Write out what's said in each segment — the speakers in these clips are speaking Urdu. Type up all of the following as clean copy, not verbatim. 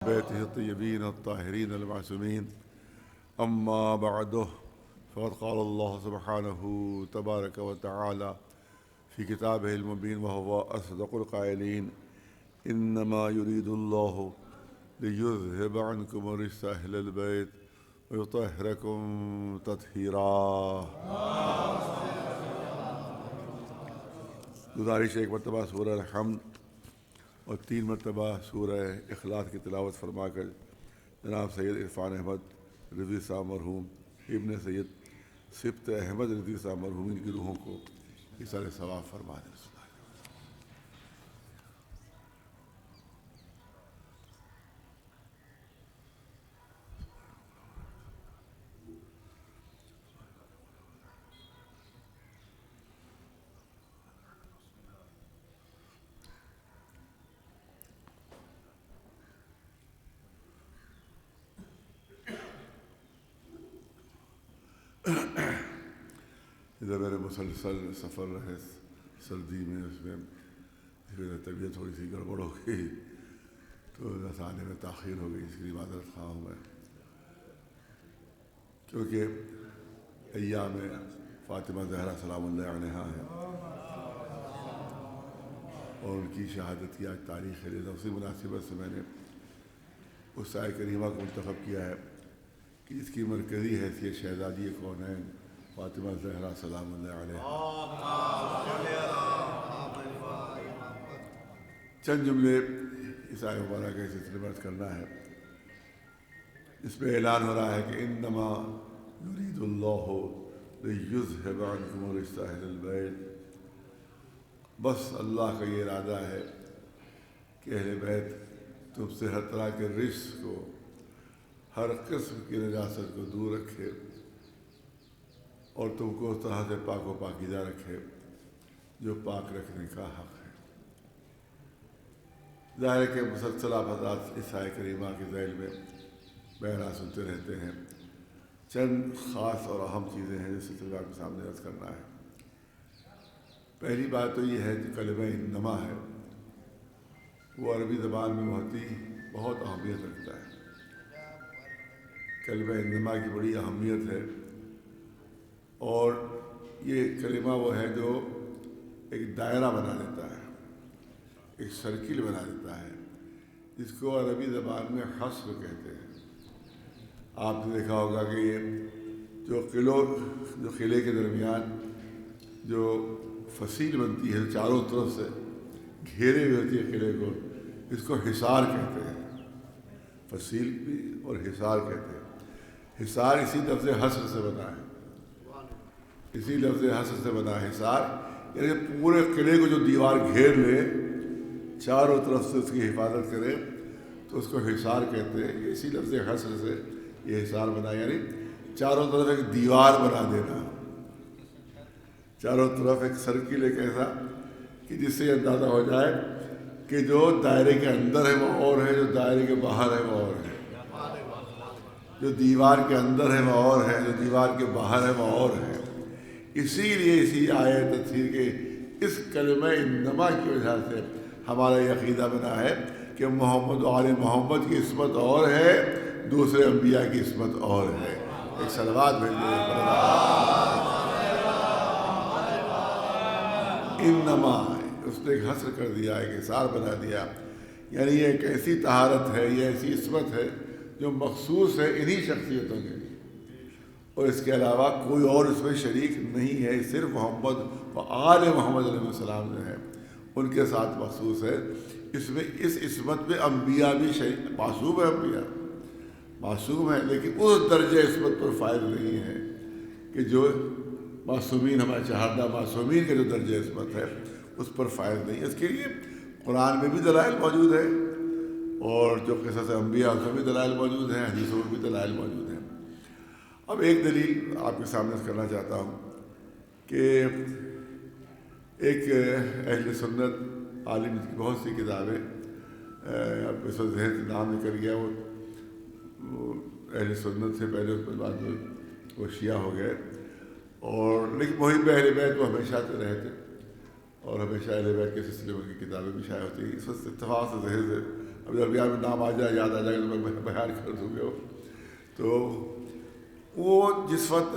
بيته الطيبين الطاهرين المعصومين أما بعد فقد قال الله سبحانه تبارك وتعالى في كتابه المبين وهو أصدق القائلين إنما يريد الله ليذهب عنكم الرجس أهل البيت ويطهركم تطهيرا. گزارش ایک مرتبہ سورہ الحمد اور 3 مرتبہ سورہ اخلاص کی تلاوت فرما کر جناب سید عرفان احمد رضوی صاحب مرحوم ابن سید سبط احمد رضوی صاحب مرحومین کی روحوں کو ایصال ثواب فرما دیں. ادھر میرے مسلسل سفر رہے سردی میں، اس میں طبیعت تھوڑی سی گڑبڑ ہو گئی تو آنے میں تاخیر ہو گئی، اس کی معذرت خواہ ہوں میں، کیونکہ ایام فاطمہ زہرا سلام اللہ علیہا ہے اور ان کی شہادت کی آج تاریخ ہے. اسی مناسبت سے میں نے اس آیہ کریمہ کو منتخب کیا ہے کہ اس کی مرکزی حیثیت شہزادی کونین فاطمہ زہرا سلام اللہ علیہ. چند جملے اس آیہ مبارکہ کے سلسلے میں عرض کرنا ہے. اس میں اعلان ہو رہا ہے کہ انما یرید اللہ لیذھب عنکم الرجس اہل البیت، بس اللہ کا یہ ارادہ ہے کہ اہل بیت تم سے ہر طرح کے رجس کو، ہر قسم کی نجاست کو دور رکھے اور تم کو اس طرح سے پاک و پاکیزہ رکھے جو پاک رکھنے کا حق ہے. ظاہر ہے کہ مسلسل آپ حضرات اس آیہ کریمہ کے ذیل میں بیان سنتے رہتے ہیں. چند خاص اور اہم چیزیں ہیں جس سلسلے آپ کے سامنے عرض کرنا ہے. پہلی بات تو یہ ہے کہ کلمہ انما ہے، وہ عربی زبان میں بہت اہمیت رکھتا ہے. کلمہ انما کی بڑی اہمیت ہے اور یہ کلمہ وہ ہے جو ایک دائرہ بنا دیتا ہے، ایک سرکل بنا دیتا ہے، جس کو عربی زبان میں حصر کہتے ہیں. آپ نے دیکھا ہوگا کہ یہ جو قلعے کے درمیان جو فصیل بنتی ہے چاروں طرف سے گھیرے ہوئی ہوتی ہے قلعے کو، اس کو حصار کہتے ہیں. فصیل بھی اور حصار کہتے ہیں. حصار اسی لفظ حصر سے بنا ہے، اسی لفظ حصر سے بنا ہے. حصار یعنی پورے قلعے کو جو دیوار گھیر لے، چاروں طرف سے اس کی حفاظت کرے تو اس کو حصار کہتے ہیں. اسی لفظ حصر سے یہ حصار بنا، یعنی چاروں طرف ایک دیوار بنا دینا، چاروں طرف ایک سرکل ایک ایسا کہ جس سے یہ اندازہ ہو جائے کہ جو دائرے کے اندر ہے وہ اور ہے، جو دائرے کے باہر ہے وہ اور ہے، جو دیوار کے اندر ہے وہ اور ہے، جو دیوار کے باہر ہے وہ اور ہے. اسی لیے اسی آیت تفسیر کے اس کلمہ انما کی وجہ سے ہمارا یہ عقیدہ بنا ہے کہ محمد و آل محمد کی عصمت اور ہے، دوسرے انبیاء کی عصمت اور ہے. ایک صلوات بھیجیے. انما اس نے ایک حصر کر دیا، ایک حصار بنا دیا، یعنی یہ ایک ایسی طہارت ہے، یہ ایسی عصمت ہے جو مخصوص ہے انہی شخصیتوں کے لیے، اور اس کے علاوہ کوئی اور اس میں شریک نہیں ہے. صرف محمد و آل محمد علیہ السلام جو ہے ان کے ساتھ مخصوص ہے. اس میں اس عصمت میں انبیاء بھی معصوم ہے، انبیاء معصوم ہے، لیکن اس درجہ عصمت پر فائز نہیں ہے کہ جو معصومین ہمارے شہادہ معصومین کا جو درجہ عصمت ہے اس پر فائز نہیں. اس کے لیے قرآن میں بھی دلائل موجود ہیں اور جو قصص انبیاء اس میں بھی دلائل موجود ہیں، حدیثوں میں بھی دلائل موجود ہیں. اب ایک دلیل آپ کے سامنے کرنا چاہتا ہوں کہ ایک اہل سنت عالم کی بہت سی کتابیں اب اس وقت ذہن سے نام نکل گیا، وہ اہل سنت سے پہلے اس بعد میں وہ شیعہ ہو گئے، اور لیکن محب اہل بیت وہ ہمیشہ سے رہے تھے اور ہمیشہ اہل بیت کے سلسلے میں ان کی کتابیں بھی شائع ہوتی ہیں. اس وقت اتفاق سے ذہن سے اب جب یار نام آ جائے یاد آ جائے گا تو میں بیان کر دوں گا. تو وہ جس وقت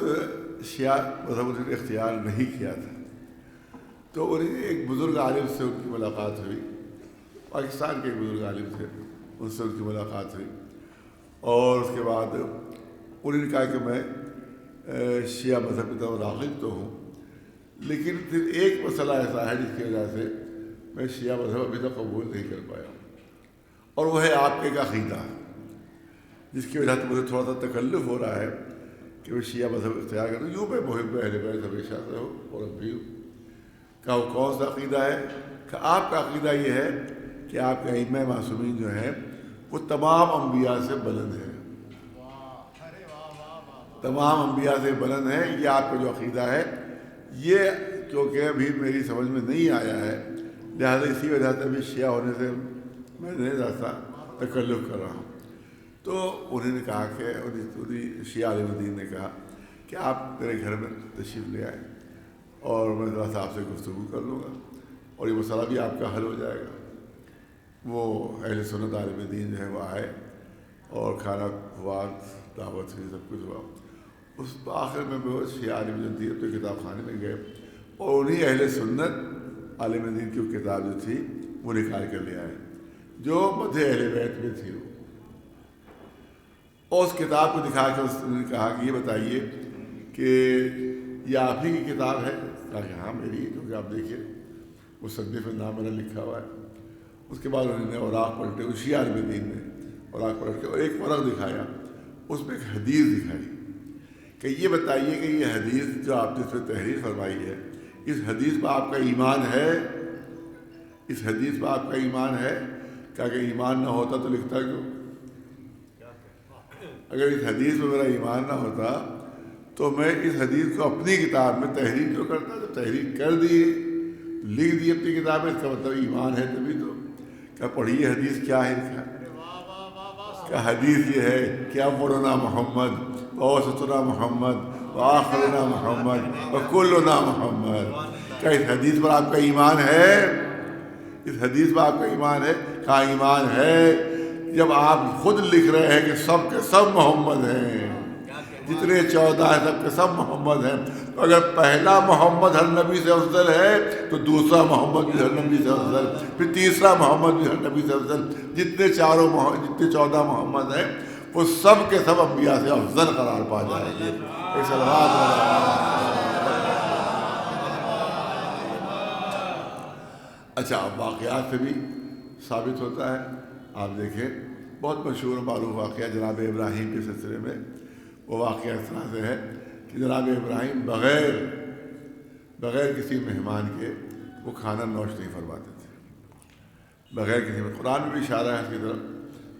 شیعہ مذہب انہوں نے اختیار نہیں کیا تھا تو انہیں ایک بزرگ عالم سے ان کی ملاقات ہوئی, پاکستان کے ایک بزرگ عالم تھے, ان سے ان کی ملاقات ہوئی. اور اس کے بعد انہوں نے کہا کہ میں شیعہ مذہب کی طرف راغب تو ہوں, لیکن پھر ایک مسئلہ ایسا ہے جس کی وجہ سے میں شیعہ مذہب ابھی تک قبول نہیں کر پایا ہوں, اور وہ ہے آپ کے ایک عقیدہ, جس کی وجہ سے مجھے تھوڑا سا تکلف ہو رہا ہے کہ میں شیعہ مذہب اختیار کروں. یوں میں محب اہل بیت ہمیشہ سے ہوں اور اب بھی ہوں. کہا وہ کون سا عقیدہ ہے؟ کہ آپ کا عقیدہ یہ ہے کہ آپ کے ائمہ معصومین جو ہیں وہ تمام انبیاء سے بلند ہیں, تمام انبیاء سے بلند ہیں. یہ آپ کا جو عقیدہ ہے یہ کیونکہ ابھی میری سمجھ میں نہیں آیا ہے, لہٰذا اسی وجہ سے ابھی شیعہ ہونے سے میں نہیں رہتا تکلف کر رہا ہوں. تو انہوں نے کہا کہ شیعہ عالم دین نے کہا کہ آپ میرے گھر میں تشریف لے آئیں اور میں ذرا سا آپ سے گفتگو کر لوں گا اور یہ مسئلہ بھی آپ کا حل ہو جائے گا. وہ اہل سنت عالم دین جو ہے وہ آئے اور کھانا ہوا, دعوت ہوئی, سب کچھ ہوا. اس آخر میں وہ شیعہ عالم دین تو کتاب خانے میں گئے اور انہیں اہل سنت عالم دین کی کتاب جو تھی وہ نکال کر لے آئے جو مدح اہل بیت میں تھی. وہ اور اس کتاب کو دکھا کے اس نے کہا کہ یہ بتائیے کہ یہ آپ ہی کی کتاب ہے؟ کہا کہ ہاں میری, کیونکہ آپ دیکھیے مصنف میں نام میرا لکھا ہوا ہے. اس کے بعد انہوں نے اوراق پلٹے, اس شیعہ عالم دین نے اوراق پلٹ کے اور ایک ورق دکھایا, اس میں ایک حدیث دکھائی کہ یہ بتائیے کہ یہ حدیث جو آپ نے اس میں تحریر فرمائی ہے, اس حدیث پر آپ کا ایمان ہے؟ اس حدیث پر آپ کا ایمان ہے؟ کہا کہ ایمان نہ ہوتا تو لکھتا کیوں؟ اگر اس حدیث میں میرا ایمان نہ ہوتا تو میں اس حدیث کو اپنی کتاب میں تحریر کیوں کرتا؟ جب تحریر کر دی, لکھ دی اپنی کتاب میں, اس کا مطلب ایمان ہے تبھی تو. کیا پڑھیے حدیث کیا ہے ان کا؟ کیا حدیث یہ ہے کہ اولنا محمد واوسطنا محمد وآخرنا محمد وکلنا محمد. کیا اس حدیث پر آپ کا ایمان ہے؟ اس حدیث پر آپ کا ایمان ہے؟ کہا ایمان ہے. جب آپ خود لکھ رہے ہیں کہ سب کے سب محمد ہیں, جتنے 14 ہیں سب کے سب محمد ہیں, تو اگر پہلا محمد ہر نبی سے افضل ہے تو دوسرا محمد بھی ہر نبی سے افضل, پھر تیسرا محمد بھی ہر نبی سے افضل. جتنے 14 محمد ہیں وہ سب کے سب انبیاء سے افضل قرار پا جائیں گے. ایک اچھا, واقعات سے بھی ثابت ہوتا ہے. آپ دیکھیں بہت مشہور معروف واقعہ جناب ابراہیم کے سلسلے میں. وہ واقعہ اس طرح سے ہے کہ جناب ابراہیم بغیر کسی مہمان کے وہ کھانا نوش نہیں فرماتے تھے, بغیر کسی میں. قرآن میں بھی اشارہ ہے اس کی طرف,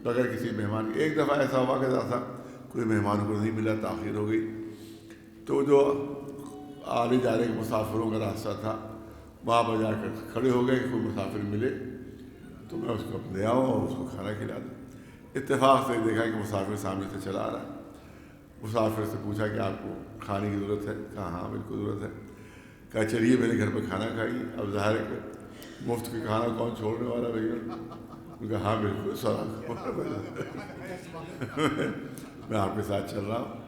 بغیر کسی مہمان کے. ایک دفعہ ایسا ہوا کہ ایسا کوئی مہمان کو نہیں ملا, تاخیر ہو گئی, تو جو آنے جانے کے مسافروں کا راستہ تھا وہاں پر جا کر کھڑے ہو گئے کہ کوئی مسافر ملے تو میں اس کو لے آؤں اور اس کو کھانا کھلا دوں. اتفاق سے دیکھا کہ مسافر سامنے سے چلا آ رہا ہے. مسافر سے پوچھا کہ آپ کو کھانے کی ضرورت ہے؟ کہا ہاں بالکل ضرورت ہے. کہا چلیے میرے گھر پہ کھانا کھائیے. اب ظاہر ہے کہ مفت کے کھانا کون چھوڑنے والا بھیا؟ کہا ہاں بالکل سر میں آپ کے ساتھ چل رہا ہوں.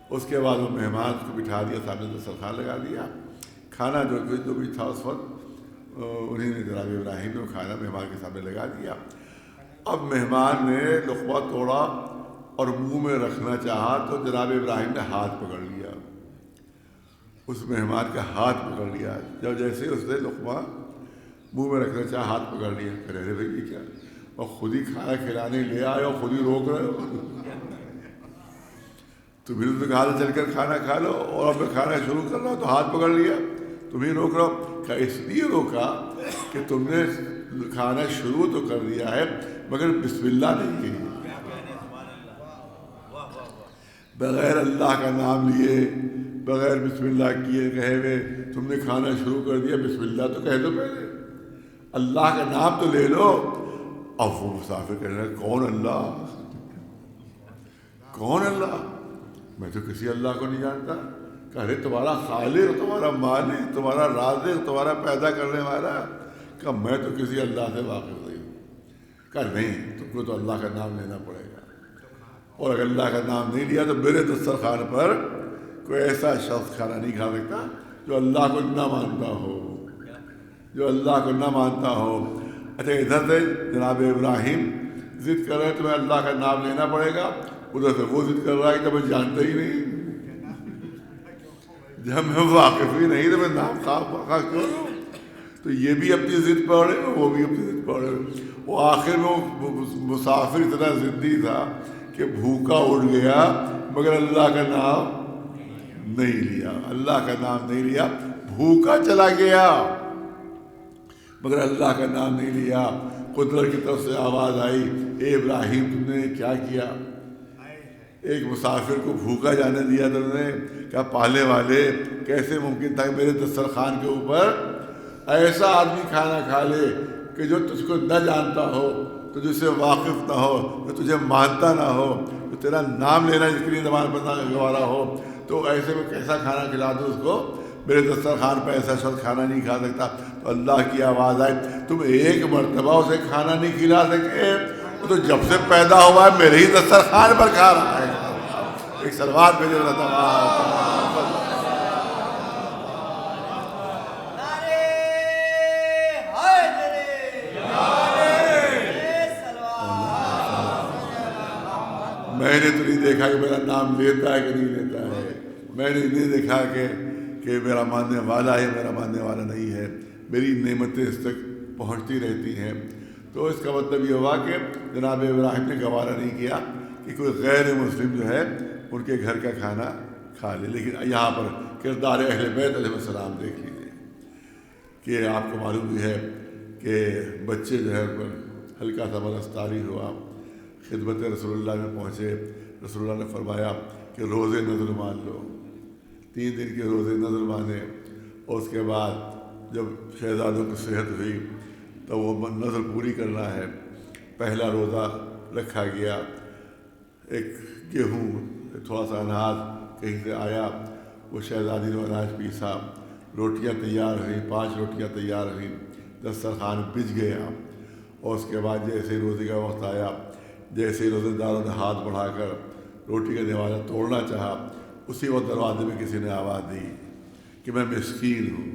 اس کے بعد وہ مہمان کو بٹھا دیا, سامنے دسترخوان لگا دیا. کھانا جو بھی تھا اس وقت انہیں نے جناب ابراہیم نے کھانا مہمان کے سامنے لگا دیا. اب مہمان نے لقمہ توڑا اور منہ میں رکھنا چاہا تو جناب ابراہیم نے ہاتھ پکڑ لیا, اس مہمان کا ہاتھ پکڑ لیا. جب جیسے اس نے لقمہ منہ میں رکھنا چاہا ہاتھ پکڑ لیا. کہہ رہے بھائی یہ کیا, اور خود ہی کھانا کھلانے لے آئے اور خود ہی روک رہے ہو, تمہیں تو کہا چل کر کھانا کھا لو اور اب میں کھانا شروع کر رہا ہوں تو ہاتھ پکڑ لیا, تمہیں روک رہا ہوں. کہ اس لیے روکا کہ تم نے کھانا شروع تو کر دیا ہے مگر بسم اللہ نہیں کہی, بغیر اللہ کا نام لیے, بغیر بسم اللہ کیے کہے ہوئے تم نے کھانا شروع کر دیا. بسم اللہ تو کہہ دو, پہلے اللہ کا نام تو لے لو. اب وہ مسافر کہہ رہے کون اللہ, کون اللہ؟ میں تو کسی اللہ کو نہیں جانتا. کہ ارے تمہارا خالق, تمہارا مالک, تمہارا رازق, تمہارا پیدا کرنے والا. کہ میں تو کسی اللہ سے واقف نہیں ہوں. کہ نہیں, تم ان کو تو اللہ کا نام لینا پڑے گا، اور اگر اللہ کا نام نہیں لیا تو میرے دسترخوان پر کوئی ایسا شخص کھانا نہیں کھا سکتا جو اللہ کو نہ مانتا ہو، جو اللہ کو نہ مانتا ہو۔ اچھا، ادھر سے جناب ابراہیم ضد کر رہے ہیں تمہیں اللہ کا نام لینا پڑے گا، ادھر سے وہ ضد کر رہا ہے کہ تمہیں جانتا ہی نہیں، جب میں واقف ہی نہیں تو میں نام خواہ کیوں دوں؟ تو یہ بھی اپنی ضد پڑھ رہے ہیں، وہ بھی اپنی ضد پڑھ رہے ہیں۔ وہ آخر میں وہ مسافر اتنا ضدی تھا کہ بھوکا اٹھ گیا مگر اللہ کا نام نہیں لیا، اللہ کا نام نہیں لیا، بھوکا چلا گیا مگر اللہ کا نام نہیں لیا۔ قدرت کی طرف سے آواز آئی، اے ابراہیم تم نے کیا کیا؟ ایک مسافر کو بھوکا جانے دیا تم نے؟ کیا پالنے والے، کیسے ممکن تھا کہ میرے دسترخوان کے اوپر ایسا آدمی کھانا کھا لے کہ جو تجھ کو نہ جانتا ہو، تجھ سے واقف نہ ہو، جو تجھے مانتا نہ ہو، جو تیرا نام لینا جس کے لیے زبان پر نہ گوارا ہو، تو ایسے میں کیسا کھانا کھلا دو اس کو؟ میرے دسترخوان پہ ایسا شخص کھانا نہیں کھا سکتا۔ تو اللہ کی آواز آئی، تم ایک مرتبہ اسے کھانا نہیں کھلا سکے؟ وہ تو جب سے پیدا ہوا ہے میرے ہی دسترخوان پر کھا رہا ہے۔ ایک سلوات بھیجے رہا تھا۔ میں نے تو نہیں دیکھا کہ میرا نام لیتا ہے کہ نہیں لیتا ہے، میں نے نہیں دیکھا کہ میرا ماننے والا ہے میرا ماننے والا نہیں ہے، میری نعمتیں اس تک پہنچتی رہتی ہیں۔ تو اس کا مطلب یہ ہوا کہ جناب ابراہیم نے گوارا نہیں کیا کہ کوئی غیر مسلم جو ہے ان کے گھر کا کھانا کھا لے۔ لیکن یہاں پر کردار اہل بیت علیہ السلام دیکھ لیجیے کہ آپ کو معلوم بھی ہے کہ بچے جو ہے ان پر ہلکا سا برستاری ہوا، خدمت رسول اللہ میں پہنچے، رسول اللہ نے فرمایا کہ روزے نظر مان لو، 3 دن کے روزے نظر مانے، اور اس کے بعد جب شہزادوں کی صحت ہوئی تو وہ نظر پوری کرنا ہے۔ پہلا روزہ رکھا گیا، ایک گیہوں تھوڑا سا اناج کہیں سے آیا، وہ شہزادی نے اناج پیسا، روٹیاں تیار ہوئیں، 5 روٹیاں تیار ہوئیں، دسترخوان بچ گیا، اور اس کے بعد جیسے روزے کا وقت آیا، جیسے روزے داروں نے ہاتھ بڑھا کر روٹی کا دروازہ توڑنا چاہا، اسی وقت دروازے میں کسی نے آواز دی کہ میں مسکین ہوں،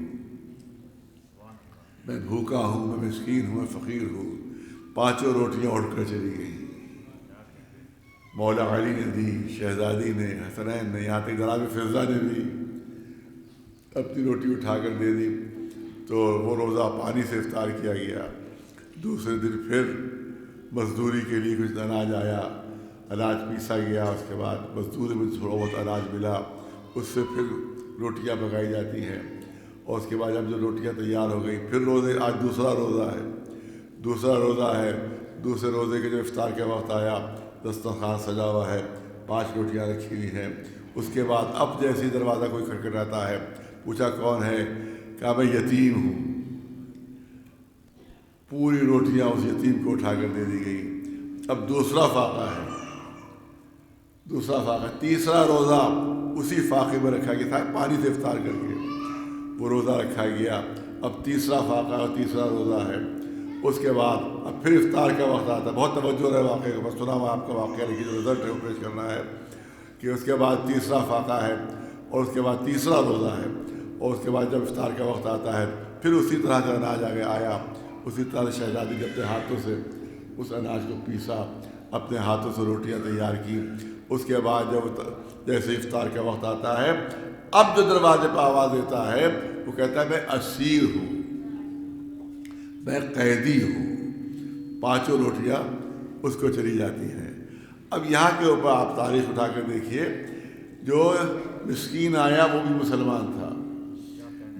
میں بھوکا ہوں، میں مسکین ہوں، میں فقیر ہوں۔ 5 روٹیاں اٹھ کر چلی گئیں، مولا علی نے دی، شہزادی نے، حسنین نے، یہاں تک جناب فضہ نے بھی اپنی روٹی اٹھا کر دے دی۔ تو وہ روزہ پانی سے افطار کیا گیا۔ دوسرے دن پھر مزدوری کے لیے کچھ اناج آیا، اناج پیسا گیا، اس کے بعد مزدوری میں تھوڑا بہت اناج ملا، اس سے پھر روٹیاں پکائی جاتی ہیں، اور اس کے بعد جب جو روٹیاں تیار ہو گئی پھر روزے، آج دوسرا روزہ ہے، دوسرے روزے کے جو افطار کا وقت آیا، دسترخوان سجا ہوا ہے، 5 روٹیاں رکھی ہوئی ہیں۔ اس کے بعد اب جیسے دروازہ کوئی کھٹکھٹاتا ہے، پوچھا کون ہے؟ کہا میں یتیم ہوں۔ پوری روٹیاں اس یتیم کو اٹھا کر دے دی گئی۔ اب دوسرا فاقہ ہے، تیسرا روزہ اسی فاقے میں رکھا گیا تھا، پانی سے افطار کر کے وہ روزہ رکھا گیا۔ اب تیسرا فاقہ اور تیسرا روزہ ہے۔ اس کے بعد اب پھر افطار کا وقت آتا ہے، بہت توجہ رہے واقعے کا، بس سنا میں آپ کا واقعہ، لیکن جو رزلٹ ہے وہ پیش کرنا ہے کہ اس کے بعد تیسرا فاقہ ہے، اور اس کے بعد تیسرا روزہ ہے، اور اس کے بعد جب افطار کا وقت آتا ہے پھر اسی طرح کا اناج آیا، اسی طرح شہزادی نے اپنے ہاتھوں سے اس اناج کو پیسا، اپنے ہاتھوں سے روٹیاں تیار کی۔ اس کے بعد جب جیسے افطار کا وقت آتا ہے، اب جو دروازے پہ آواز دیتا ہے وہ کہتا ہے میں اسیر ہوں، میں قیدی ہوں۔ 5 روٹیاں اس کو چلی جاتی ہیں۔ اب یہاں کے اوپر آپ تاریخ اٹھا کر دیکھیے، جو مسکین آیا وہ بھی مسلمان تھا،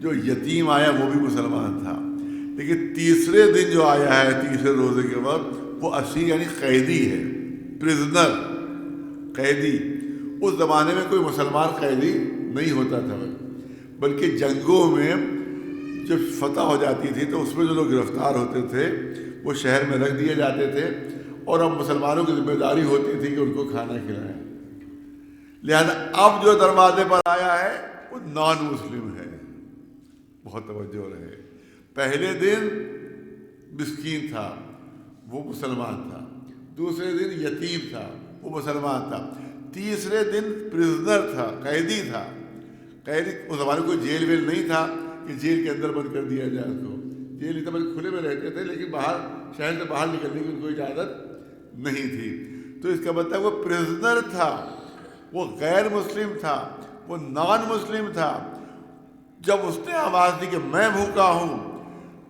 جو یتیم آیا وہ بھی مسلمان تھا، لیکن تیسرے دن جو آیا ہے، تیسرے روزے کے وقت، وہ اسیر یعنی قیدی ہے، پرزنر، قیدی۔ اس زمانے میں کوئی مسلمان قیدی نہیں ہوتا تھا، بلکہ جنگوں میں جب فتح ہو جاتی تھی تو اس میں جو لوگ گرفتار ہوتے تھے وہ شہر میں رکھ دیے جاتے تھے، اور اب مسلمانوں کی ذمہ داری ہوتی تھی کہ ان کو کھانا کھلائیں۔ لہذا اب جو دروازے پر آیا ہے وہ نان مسلم ہے، بہت توجہ رہے۔ پہلے دن مسکین تھا، وہ مسلمان تھا، دوسرے دن یتیم تھا، وہ مسلمان تھا، تیسرے دن پرزنر تھا، قیدی تھا۔ قیدی اس زمانے کو جیل ویل نہیں تھا کہ جیل کے اندر بند کر دیا جائے اس کو، جیل نہیں تھا بلکہ کھلے میں رہتے تھے، لیکن باہر شہر سے باہر نکلنے کی ان کو اجازت نہیں تھی۔ تو اس کا مطلب وہ پرزنر تھا، وہ غیر مسلم تھا، وہ نان مسلم تھا۔ جب اس نے آواز دی کہ میں بھوکا ہوں،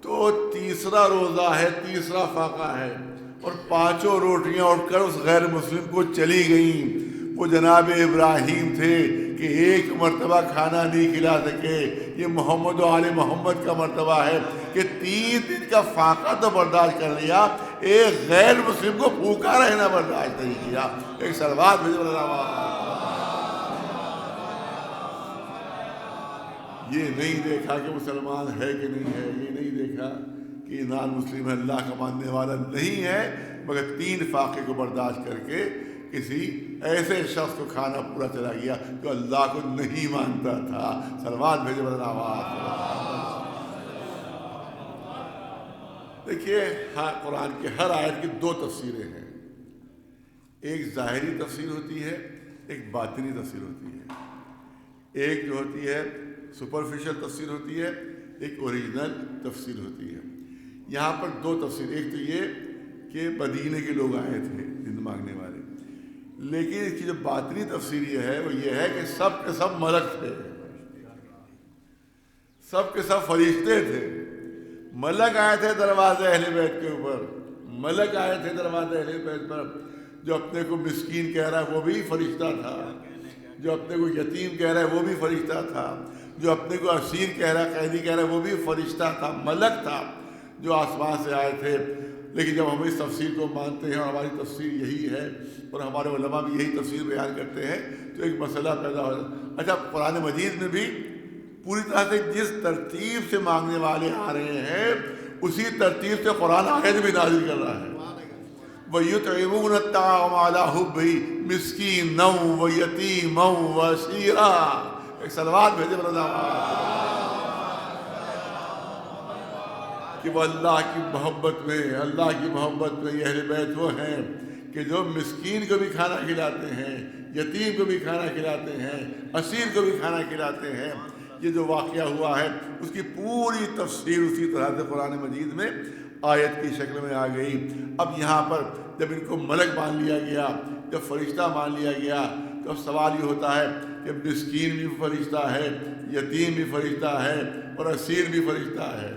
تو تیسرا روزہ ہے، تیسرا فاقہ ہے، اور 5 روٹیاں اٹھ کر اس غیر مسلم کو چلی گئیں۔ وہ جناب ابراہیم تھے کہ ایک مرتبہ کھانا نہیں کھلا سکے، یہ محمد و آل محمد کا مرتبہ ہے کہ 3 دن کا فاقہ تو برداشت کر لیا، ایک غیر مسلم کو بھوکا رہنا برداشت نہیں کیا۔ ایک صلوات بھیجو اللہ۔ یہ نہیں دیکھا کہ مسلمان ہے کہ نہیں ہے، یہ نہیں دیکھا کہ نان مسلم ہے، اللہ کا ماننے والا نہیں ہے، مگر 3 فاقے کو برداشت کر کے کسی ایسے شخص کو کھانا پورا چلا گیا جو اللہ کو نہیں مانتا تھا۔ صلوات بھیجو اللہ۔ دیکھیے قرآن کے ہر آیت کی 2 تفسیریں ہیں، ایک ظاہری تفسیر ہوتی ہے، ایک باطنی تفسیر ہوتی ہے۔ ایک جو ہوتی ہے سپرفیشل تفسیر ہوتی ہے، ایک اوریجنل تفسیر ہوتی ہے۔ یہاں پر 2 تفسیر، ایک تو یہ کہ مدینے کے لوگ آئے تھے جن مانگنے والے، لیکن اس کی جو باطنی تفسیر یہ ہے وہ یہ ہے کہ سب کے سب ملک تھے، سب کے سب فرشتے تھے۔ ملک آئے تھے دروازے اہل بیت کے اوپر، ملک آئے تھے دروازے اہل بیت پر۔ جو اپنے کو مسکین کہہ رہا ہے وہ بھی فرشتہ تھا، جو اپنے کو یتیم کہہ رہا ہے وہ بھی فرشتہ تھا، جو اپنے کو اسیر کہہ رہا ہے، قیدی کہہ رہا ہے، وہ بھی فرشتہ تھا، ملک تھا جو آسمان سے آئے تھے۔ لیکن جب ہم اس تفسیر کو مانتے ہیں اور ہماری تفسیر یہی ہے اور ہمارے علماء بھی یہی تفسیر بیان کرتے ہیں تو ایک مسئلہ پیدا ہو جاتا ہے۔ اچھا، قرآن مجید میں بھی پوری طرح سے جس ترتیب سے مانگنے والے آ رہے ہیں اسی ترتیب سے قرآن آیت بھی نازل کر رہا ہے۔ وَيُطْعِمُونَ الطَّعَامَ عَلَىٰ حُبِّهِ مِسْكِينًا وَيَتِيمًا وَأَسِيرًا۔ ایک صلوات بھیجے اللہ کہ وہ اللہ کی محبت میں، اللہ کی محبت میں یہ اہل بیت وہ ہیں کہ جو مسکین کو بھی کھانا کھلاتے ہیں، یتیم کو بھی کھانا کھلاتے ہیں، اسیر کو بھی کھانا کھلاتے ہیں۔ یہ جو واقعہ ہوا ہے اس کی پوری تفسیر اسی طرح سے قرآن مجید میں آیت کی شکل میں آ گئی۔ اب یہاں پر جب ان کو ملک مان لیا گیا، جب فرشتہ مان لیا گیا، تو اب سوال یہ ہوتا ہے کہ مسکین بھی فرشتہ ہے، یتیم بھی فرشتہ ہے اور اسیر بھی فرشتہ ہے۔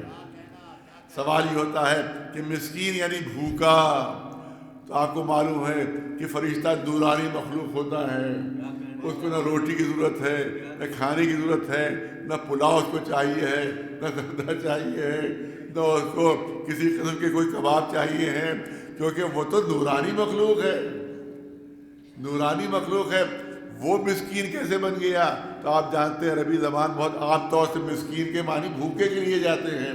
سوال یہ ہوتا ہے کہ مسکین یعنی بھوکا، تو آپ کو معلوم ہے کہ فرشتہ نورانی مخلوق ہوتا ہے، اس کو نہ روٹی کی ضرورت ہے، نہ کھانے کی ضرورت ہے، نہ پلاؤ اس کو چاہیے ہے، نہ دردہ چاہیے ہے، نہ اس کو کسی قسم کے کوئی کباب چاہیے ہیں، کیونکہ وہ تو نورانی مخلوق ہے، نورانی مخلوق ہے۔ وہ مسکین کیسے بن گیا؟ تو آپ جانتے ہیں عربی زبان بہت عام طور سے مسکین کے معنی بھوکے کے لیے جاتے ہیں،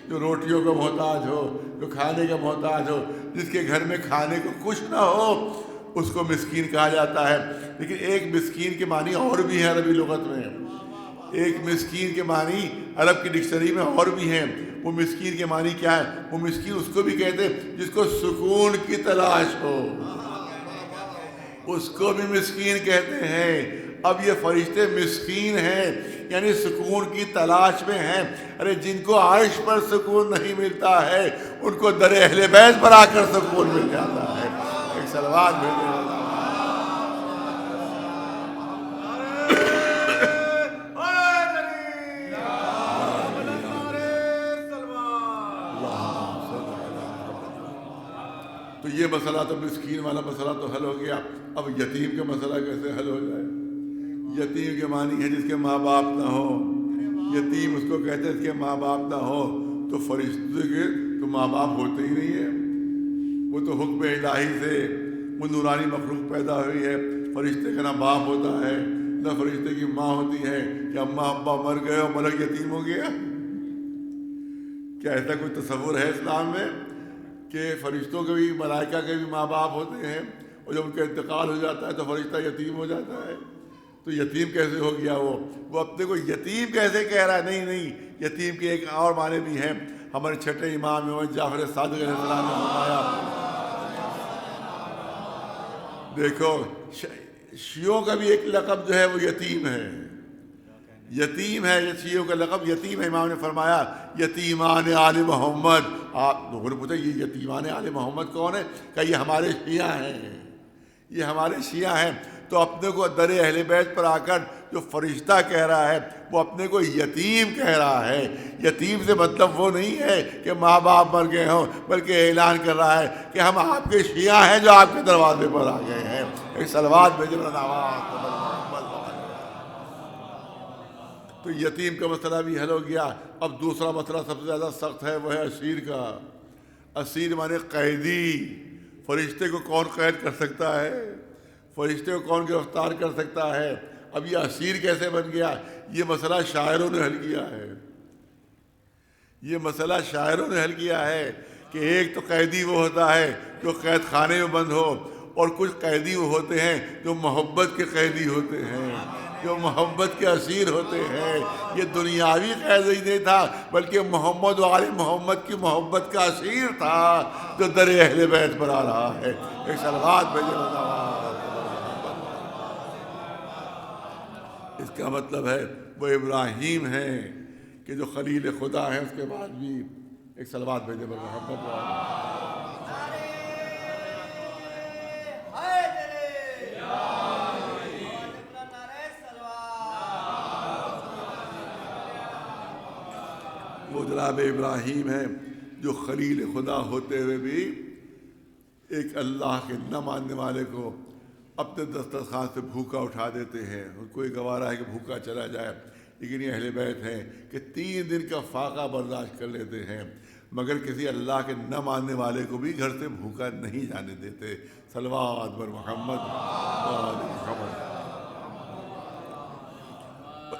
جو روٹیوں کا محتاج ہو، جو کھانے کا محتاج ہو، جس کے گھر میں کھانے کو کچھ نہ ہو، اس کو مسکین کہا جاتا ہے۔ لیکن ایک مسکین کے معنی اور بھی ہیں عربی لغت میں، ایک مسکین کے معنی عرب کی ڈکشنری میں اور بھی ہیں۔ وہ مسکین کے معنی کیا ہے؟ وہ مسکین اس کو بھی کہتے ہیں جس کو سکون کی تلاش ہو، اس کو بھی مسکین کہتے ہیں۔ اب یہ فرشتے مسکین ہیں یعنی سکون کی تلاش میں ہیں۔ ارے جن کو عرش پر سکون نہیں ملتا ہے ان کو در اہل بیت پر آ کر سکون مل جاتا ہے۔ ایک صلوات بھیجے اللہ۔ تو یہ مسئلہ تو مسکین والا مسئلہ تو حل ہو گیا۔ اب یتیم کا مسئلہ کیسے حل ہو جائے؟ یتیم کے معنی ہے جس کے ماں باپ نہ ہو، یتیم اس کو کہتے ہیں جس کے ماں باپ نہ ہو۔ تو فرشتے کے تو ماں باپ ہوتے ہی نہیں ہیں، وہ تو حکم الہی سے وہ نورانی مخلوق پیدا ہوئی ہے۔ فرشتے کا نہ باپ ہوتا ہے نہ فرشتے کی ماں ہوتی ہے کہ اماں ابا مر گئے اور ملک یتیم ہو گیا۔ کیا ایسا کوئی تصور ہے اسلام میں کہ فرشتوں کے بھی ملائکہ کے بھی ماں باپ ہوتے ہیں اور جب ان کا انتقال ہو جاتا ہے تو فرشتہ یتیم ہو جاتا ہے؟ تو یتیم کیسے ہو گیا؟ وہ اپنے کو یتیم کیسے کہہ رہا ہے؟ نہیں، یتیم کے ایک اور معنی بھی ہیں۔ ہمارے چھٹے امام جعفر صادق علیہ السلام نے فرمایا دیکھو شیعوں کا بھی ایک لقب جو ہے وہ یتیم ہے، یتیم ہے، شیعوں کا لقب یتیم ہے۔ امام نے فرمایا یتیمان آل محمد۔ آپ لوگوں نے پوچھا یہ یتیمان آل محمد کون ہے؟ کہ یہ ہمارے شیعہ ہیں، یہ ہمارے شیعہ ہیں۔ تو اپنے کو در اہل بیت پر آ کر جو فرشتہ کہہ رہا ہے وہ اپنے کو یتیم کہہ رہا ہے۔ یتیم سے مطلب وہ نہیں ہے کہ ماں باپ مر گئے ہوں، بلکہ اعلان کر رہا ہے کہ ہم آپ کے شیعہ ہیں جو آپ کے دروازے پر آ گئے ہیں۔ ایک صلوات بھیجے تو یتیم کا مسئلہ بھی حل ہو گیا۔ اب دوسرا مسئلہ سب سے زیادہ سخت ہے، وہ ہے اسیر کا۔ اسیر مانے قیدی۔ فرشتے کو کون قید کر سکتا ہے؟ فرشتے کو کون گرفتار کر سکتا ہے؟ اب یہ اسیر کیسے بن گیا؟ یہ مسئلہ شاعروں نے حل کیا ہے، یہ مسئلہ شاعروں نے حل کیا ہے کہ ایک تو قیدی وہ ہوتا ہے جو قید خانے میں بند ہو، اور کچھ قیدی وہ ہوتے ہیں جو محبت کے قیدی ہوتے ہیں، جو محبت کے اسیر ہوتے ہیں۔ یہ دنیاوی قید ہی نہیں تھا بلکہ محمد و آل محمد کی محبت کا اسیر تھا جو در اہل بیت پر آ رہا ہے۔ ایک صلوات بھیجے۔ اس کا مطلب ہے وہ ابراہیم ہیں کہ جو خلیل خدا ہیں، اس کے بعد بھی ایک صلوات بھیجے محمد وہ جناب ابراہیم ہیں جو خلیل خدا ہوتے ہوئے بھی ایک اللہ کے نہ ماننے والے کو اپنے دسترخوان سے بھوکا اٹھا دیتے ہیں۔ ان کو یہ گوارا ہے کہ بھوکا چلا جائے، لیکن یہ اہل بیت ہیں کہ 3 دن کا فاقہ برداشت کر لیتے ہیں، مگر کسی اللہ کے نہ ماننے والے کو بھی گھر سے بھوکا نہیں جانے دیتے۔ صلوات بر محمد۔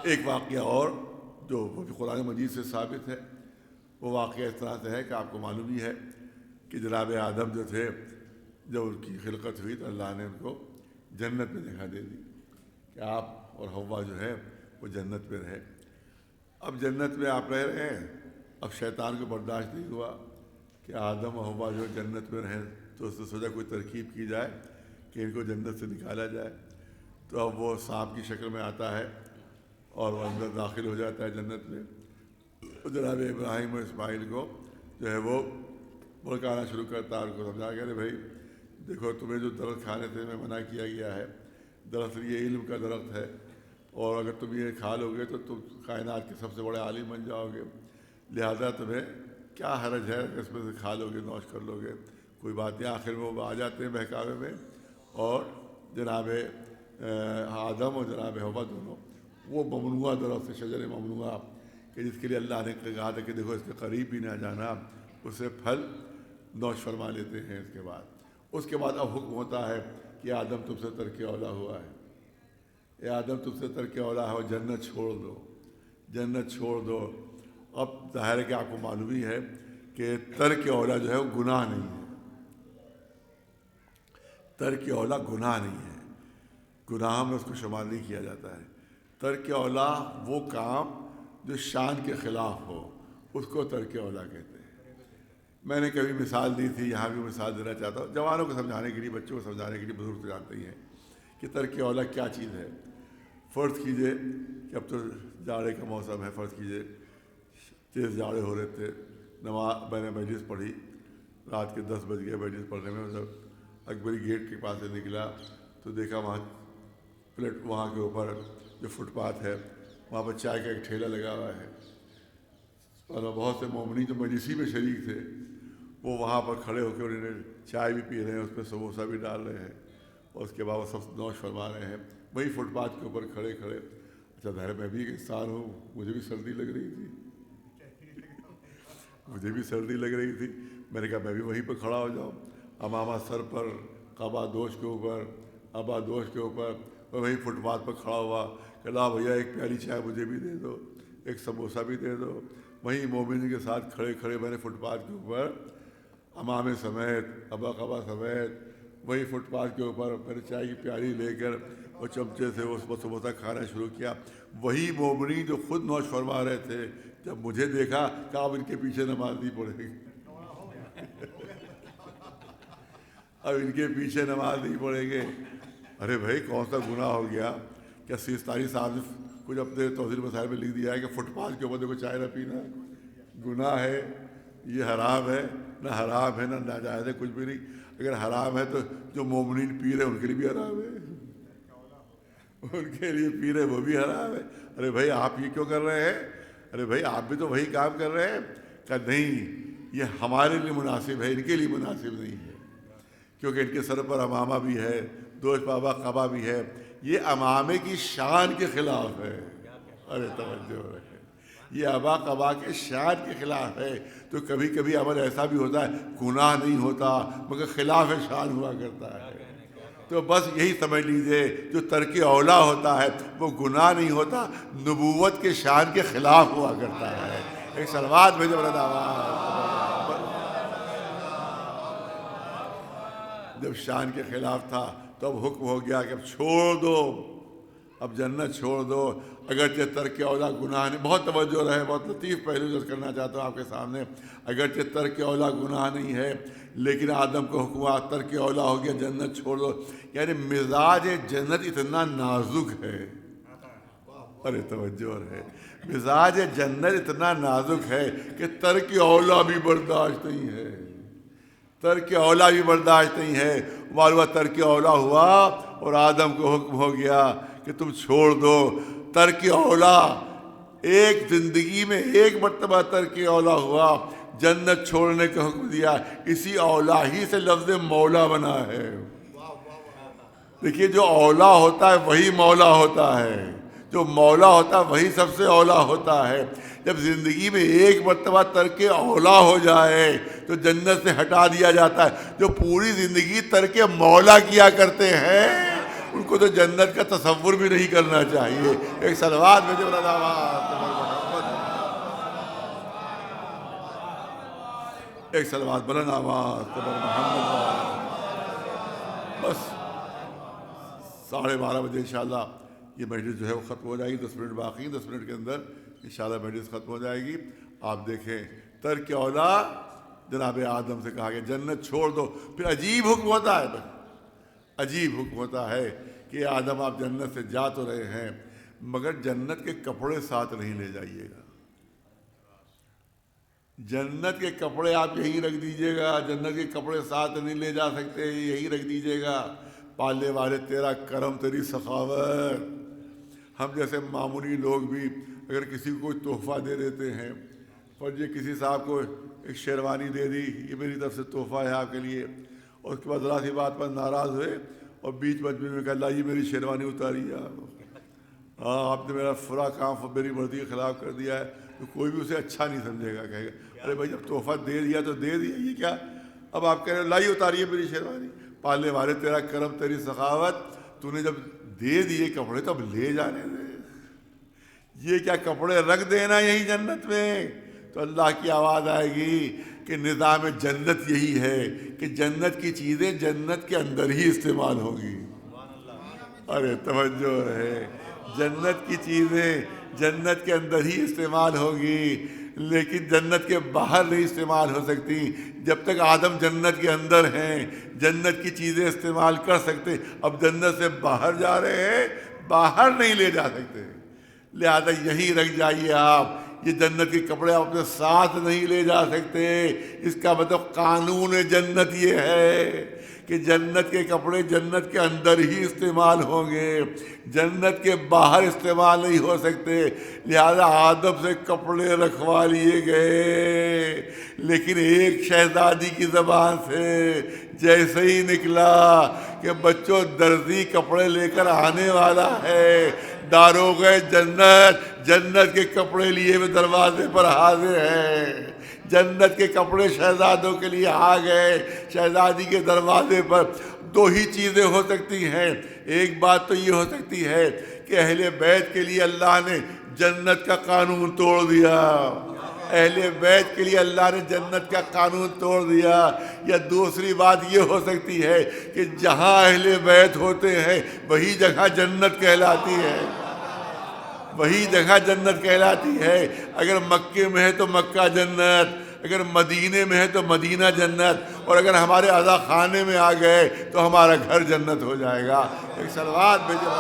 ایک واقعہ اور جو وہ بھی قرآن مجید سے ثابت ہے، وہ واقعہ اس طرح سے ہے کہ آپ کو معلوم ہی ہے کہ جناب آدم جو تھے، جب ان کی خلقت ہوئی تو اللہ نے ان کو جنت میں دکھا دے دی کہ آپ اور حوا جو ہے وہ جنت میں رہے۔ اب جنت میں آپ رہ رہے ہیں، اب شیطان کو برداشت نہیں ہوا کہ آدم اور حوا جو جنت میں رہیں، تو اس نے سوچا کوئی ترکیب کی جائے کہ ان کو جنت سے نکالا جائے۔ تو اب وہ سانپ کی شکل میں آتا ہے اور وہ اندر داخل ہو جاتا ہے جنت میں۔ جناب ابراہیم اور اسماعیل کو جو ہے وہ بھڑکانا شروع کرتا ہے، ان کو سمجھا کہ ارے بھائی دیکھو، تمہیں جو درخت کھانے سے میں منع کیا گیا ہے، دراصل یہ علم کا درخت ہے، اور اگر تم یہ کھا لو گے تو تم کائنات کے سب سے بڑے عالم بن جاؤ گے، لہذا تمہیں کیا حرج ہے اس میں سے کھا لو گے، نوش کر لو گے، کوئی بات نہیں۔ آخر میں وہ آ جاتے ہیں بہکاوے میں، اور جناب آدم اور جناب حوا دونوں وہ ممنوعہ درخت سے، شجر ممنوعہ، کہ جس کے لیے اللہ نے کہا تھا کہ دیکھو اس کے قریب بھی نہ جانا، اسے پھل نوش فرما لیتے ہیں۔ اس کے بعد اب حکم ہوتا ہے کہ آدم تم سے ترک اولا ہوا ہے، اے آدم تم سے ترک اولا ہے، جنت چھوڑ دو، جنت چھوڑ دو۔ اب ظاہر ہے کہ آپ کو معلوم ہی ہے کہ ترک اولا جو ہے وہ گناہ نہیں ہے، ترک اولا گناہ نہیں ہے، گناہ میں اس کو شمار نہیں کیا جاتا ہے۔ ترک اولا وہ کام جو شان کے خلاف ہو، اس کو ترک اولا کہتے ہیں۔ میں نے کبھی مثال دی تھی، یہاں بھی مثال دینا چاہتا ہوں، جوانوں کو سمجھانے کے لیے، بچوں کو سمجھانے کے لیے، بزرگ تو جانتے ہی ہیں کہ ترک اولا کیا چیز ہے۔ فرض کیجئے کہ اب تو جاڑے کا موسم ہے، فرض کیجئے تیز جاڑے ہو رہے تھے، میں نے مجلس پڑھی، رات کے 10 بج گئے مجلس پڑھنے میں، جب اکبری گیٹ کے پاس سے نکلا تو دیکھا وہاں کے اوپر جو فٹ پاتھ ہے وہاں پر چائے کا ایک ٹھیلا لگا ہوا ہے، اور بہت سے مومنین جو مجلسی میں شریک تھے وہ وہاں پر کھڑے ہو کے انہیں چائے بھی پی رہے ہیں، اس میں سموسہ بھی ڈال رہے ہیں، اور اس کے بعد وہ سب نوش فرما رہے ہیں وہی فٹ پاتھ کے اوپر کھڑے کھڑے۔ اچھا ظاہر میں بھی ایک انسان ہوں، مجھے بھی سردی لگ رہی تھی، مجھے بھی سردی لگ رہی تھی، میں نے کہا میں بھی وہیں پہ کھڑا ہو جاؤں، امامہ سر پر، قبا دوش کے اوپر، ابا دوش کے اوپر، میں وہیں فٹ پاتھ پر کھڑا ہوا کہ لا بھیا ایک پیالی چائے مجھے بھی دے دو، ایک سموسہ بھی دے دو۔ وہیں مومن کے ساتھ کھڑے کھڑے میں نے فٹ پاتھ کے اوپر امامے سمیت، ابا قبا سمیت، وہی فٹ پاتھ کے اوپر میں نے چائے کی پیالی لے کر اور چمچے سے اس پر سموسہ کھانا شروع کیا۔ وہی مومنین جو خود نوش فرما رہے تھے جب مجھے دیکھا کہ اب ان کے پیچھے نماز نہیں پڑھے گی، اب ان کے پیچھے نماز نہیں پڑھیں گے. ارے بھائی کون سا گناہ ہو گیا؟ کیا سیستانی صاحب نے کچھ اپنے توضیح مسائل میں لکھ دیا ہے کہ فٹ پاتھ کے اوپر دیکھو چائے نہ پینا گناہ ہے، یہ حرام ہے؟ نہ حرام ہے نہ ناجائز ہے، کچھ بھی نہیں. اگر حرام ہے تو جو مومنین پی رہے ہیں ان کے لیے بھی حرام ہے، ان کے لیے پی رہے وہ بھی حرام ہے. ارے بھائی آپ یہ کیوں کر رہے ہیں؟ ارے بھائی آپ بھی تو وہی کام کر رہے ہیں. کہ نہیں یہ ہمارے لیے مناسب ہے، ان کے لیے مناسب نہیں ہے، کیونکہ ان کے سر پر امامہ بھی ہے، دوش بابا قبا بھی ہے، یہ امامے کی شان کے خلاف ہے. ارے توجہ رکھیں، یہ ابا قبا کے شان کے خلاف ہے. تو کبھی کبھی عمل ایسا بھی ہوتا ہے گناہ نہیں ہوتا مگر خلاف شان ہوا کرتا ہے. تو بس یہی سمجھ لیجئے جو ترک اولا ہوتا ہے وہ گناہ نہیں ہوتا، نبوت کے شان کے خلاف ہوا کرتا ہے. ایک صلوات بھیجو برد آواز. جب شان کے خلاف تھا تو اب حکم ہو گیا کہ اب چھوڑ دو، اب جنت چھوڑ دو. اگرچہ ترک اولا گناہ نہیں، بہت توجہ رہے، بہت لطیف پہلو جو کرنا چاہتا ہوں آپ کے سامنے. اگرچہ ترک اولا گناہ نہیں ہے لیکن آدم کو حکم ترک اولا ہو گیا جنت چھوڑ دو. یعنی مزاج جنت اتنا نازک ہے. ارے توجہ رہے، مزاج جنت اتنا نازک ہے کہ ترک اولا بھی برداشت نہیں ہے، ترک اولا بھی برداشت نہیں ہے. معلومہ ترک اولا ہوا اور آدم کو حکم ہو گیا کہ تم چھوڑ دو. ترک اولا ایک زندگی میں ایک مرتبہ ترک اولا ہوا، جنت چھوڑنے کا حکم دیا. اسی اولا ہی سے لفظ مولا بنا ہے. دیکھیے جو اولا ہوتا ہے وہی مولا ہوتا ہے، جو مولا ہوتا ہے وہی سب سے اولا ہوتا ہے. جب زندگی میں ایک مرتبہ ترک اولا ہو جائے تو جنت سے ہٹا دیا جاتا ہے. جو پوری زندگی ترک مولا کیا کرتے ہیں ان کو تو جنت کا تصور بھی نہیں کرنا چاہیے. ایک صلوات میں جو ایک صلوات بلند آواز محمد. بس 12:30 بجے انشاءاللہ یہ مجلس جو ہے وہ ختم ہو جائے گی. 10 منٹ باقی، 10 منٹ کے اندر انشاءاللہ مجلس ختم ہو جائے گی. آپ دیکھیں ترک اولا جناب آدم سے کہا گیا جنت چھوڑ دو. پھر عجیب حکم ہوتا ہے، عجیب حکم ہوتا ہے کہ آدم آپ جنت سے جا تو رہے ہیں مگر جنت کے کپڑے ساتھ نہیں لے جائیے گا. جنت کے کپڑے آپ یہیں رکھ دیجئے گا، جنت کے کپڑے ساتھ نہیں لے جا سکتے، یہیں رکھ دیجئے گا. پالنے والے تیرا کرم، تیری سخاوت. ہم جیسے معمولی لوگ بھی اگر کسی کو کوئی تحفہ دے دیتے ہیں، اور یہ کسی صاحب کو ایک شیروانی دے دی، یہ میری طرف سے تحفہ ہے آپ کے لیے، اور اس کے بعد ذرا سی بات پر ناراض ہوئے اور بیچ مجمع میں کہا اللہ یہ میری شیروانی اتاری ہے، ہاں آپ نے میرا فرا کام میری مرضی کے خلاف کر دیا ہے، تو کوئی بھی اسے اچھا نہیں سمجھے گا، کہے گا ارے بھائی جب تحفہ دے دیا تو دے دیا، یہ کیا اب آپ کہہ رہے اللہ ہی اتاری ہے میری شیروانی. پالنے والے تیرا کرم، تیری سخاوت، تو نے جب دے دیے کپڑے تو اب لے جانے دے. یہ کیا کپڑے رکھ دینا یہی جنت میں؟ تو اللہ کی آواز آئے گی کہ نظام جنت یہی ہے کہ جنت کی چیزیں جنت کے اندر ہی استعمال ہوگی. ارے توجہ رہے، جنت کی چیزیں جنت کے اندر ہی استعمال ہوگی لیکن جنت کے باہر نہیں استعمال ہو سکتی. جب تک آدم جنت کے اندر ہیں جنت کی چیزیں استعمال کر سکتے، اب جنت سے باہر جا رہے ہیں باہر نہیں لے جا سکتے، لہذا یہی رکھ جائیے آپ. یہ جنت کے کپڑے آپ اپنے ساتھ نہیں لے جا سکتے. اس کا مطلب قانون جنت یہ ہے کہ جنت کے کپڑے جنت کے اندر ہی استعمال ہوں گے، جنت کے باہر استعمال نہیں ہو سکتے. لہذا آدم سے کپڑے رکھوا لیے گئے لیکن ایک شہزادی کی زبان سے جیسے ہی نکلا کہ بچوں درزی کپڑے لے کر آنے والا ہے، داروغ جنت جنت کے کپڑے لیے ہوئے دروازے پر حاضر ہے. جنت کے کپڑے شہزادوں کے لیے آ گئے. شہزادی کے دروازے پر دو ہی چیزیں ہو سکتی ہیں. ایک بات تو یہ ہو سکتی ہے کہ اہل بیت کے لیے اللہ نے جنت کا قانون توڑ دیا، اہل بیت کے لیے اللہ نے جنت کا قانون توڑ دیا. یا دوسری بات یہ ہو سکتی ہے کہ جہاں اہل بیت ہوتے ہیں وہی جگہ جنت کہلاتی ہے، وہی جگہ جنت کہلاتی ہے. اگر مکے میں ہے تو مکہ جنت، اگر مدینے میں ہے تو مدینہ جنت، اور اگر ہمارے عزا خانے میں آ گئے تو ہمارا گھر جنت ہو جائے گا۔ ایک صلوات بھیجو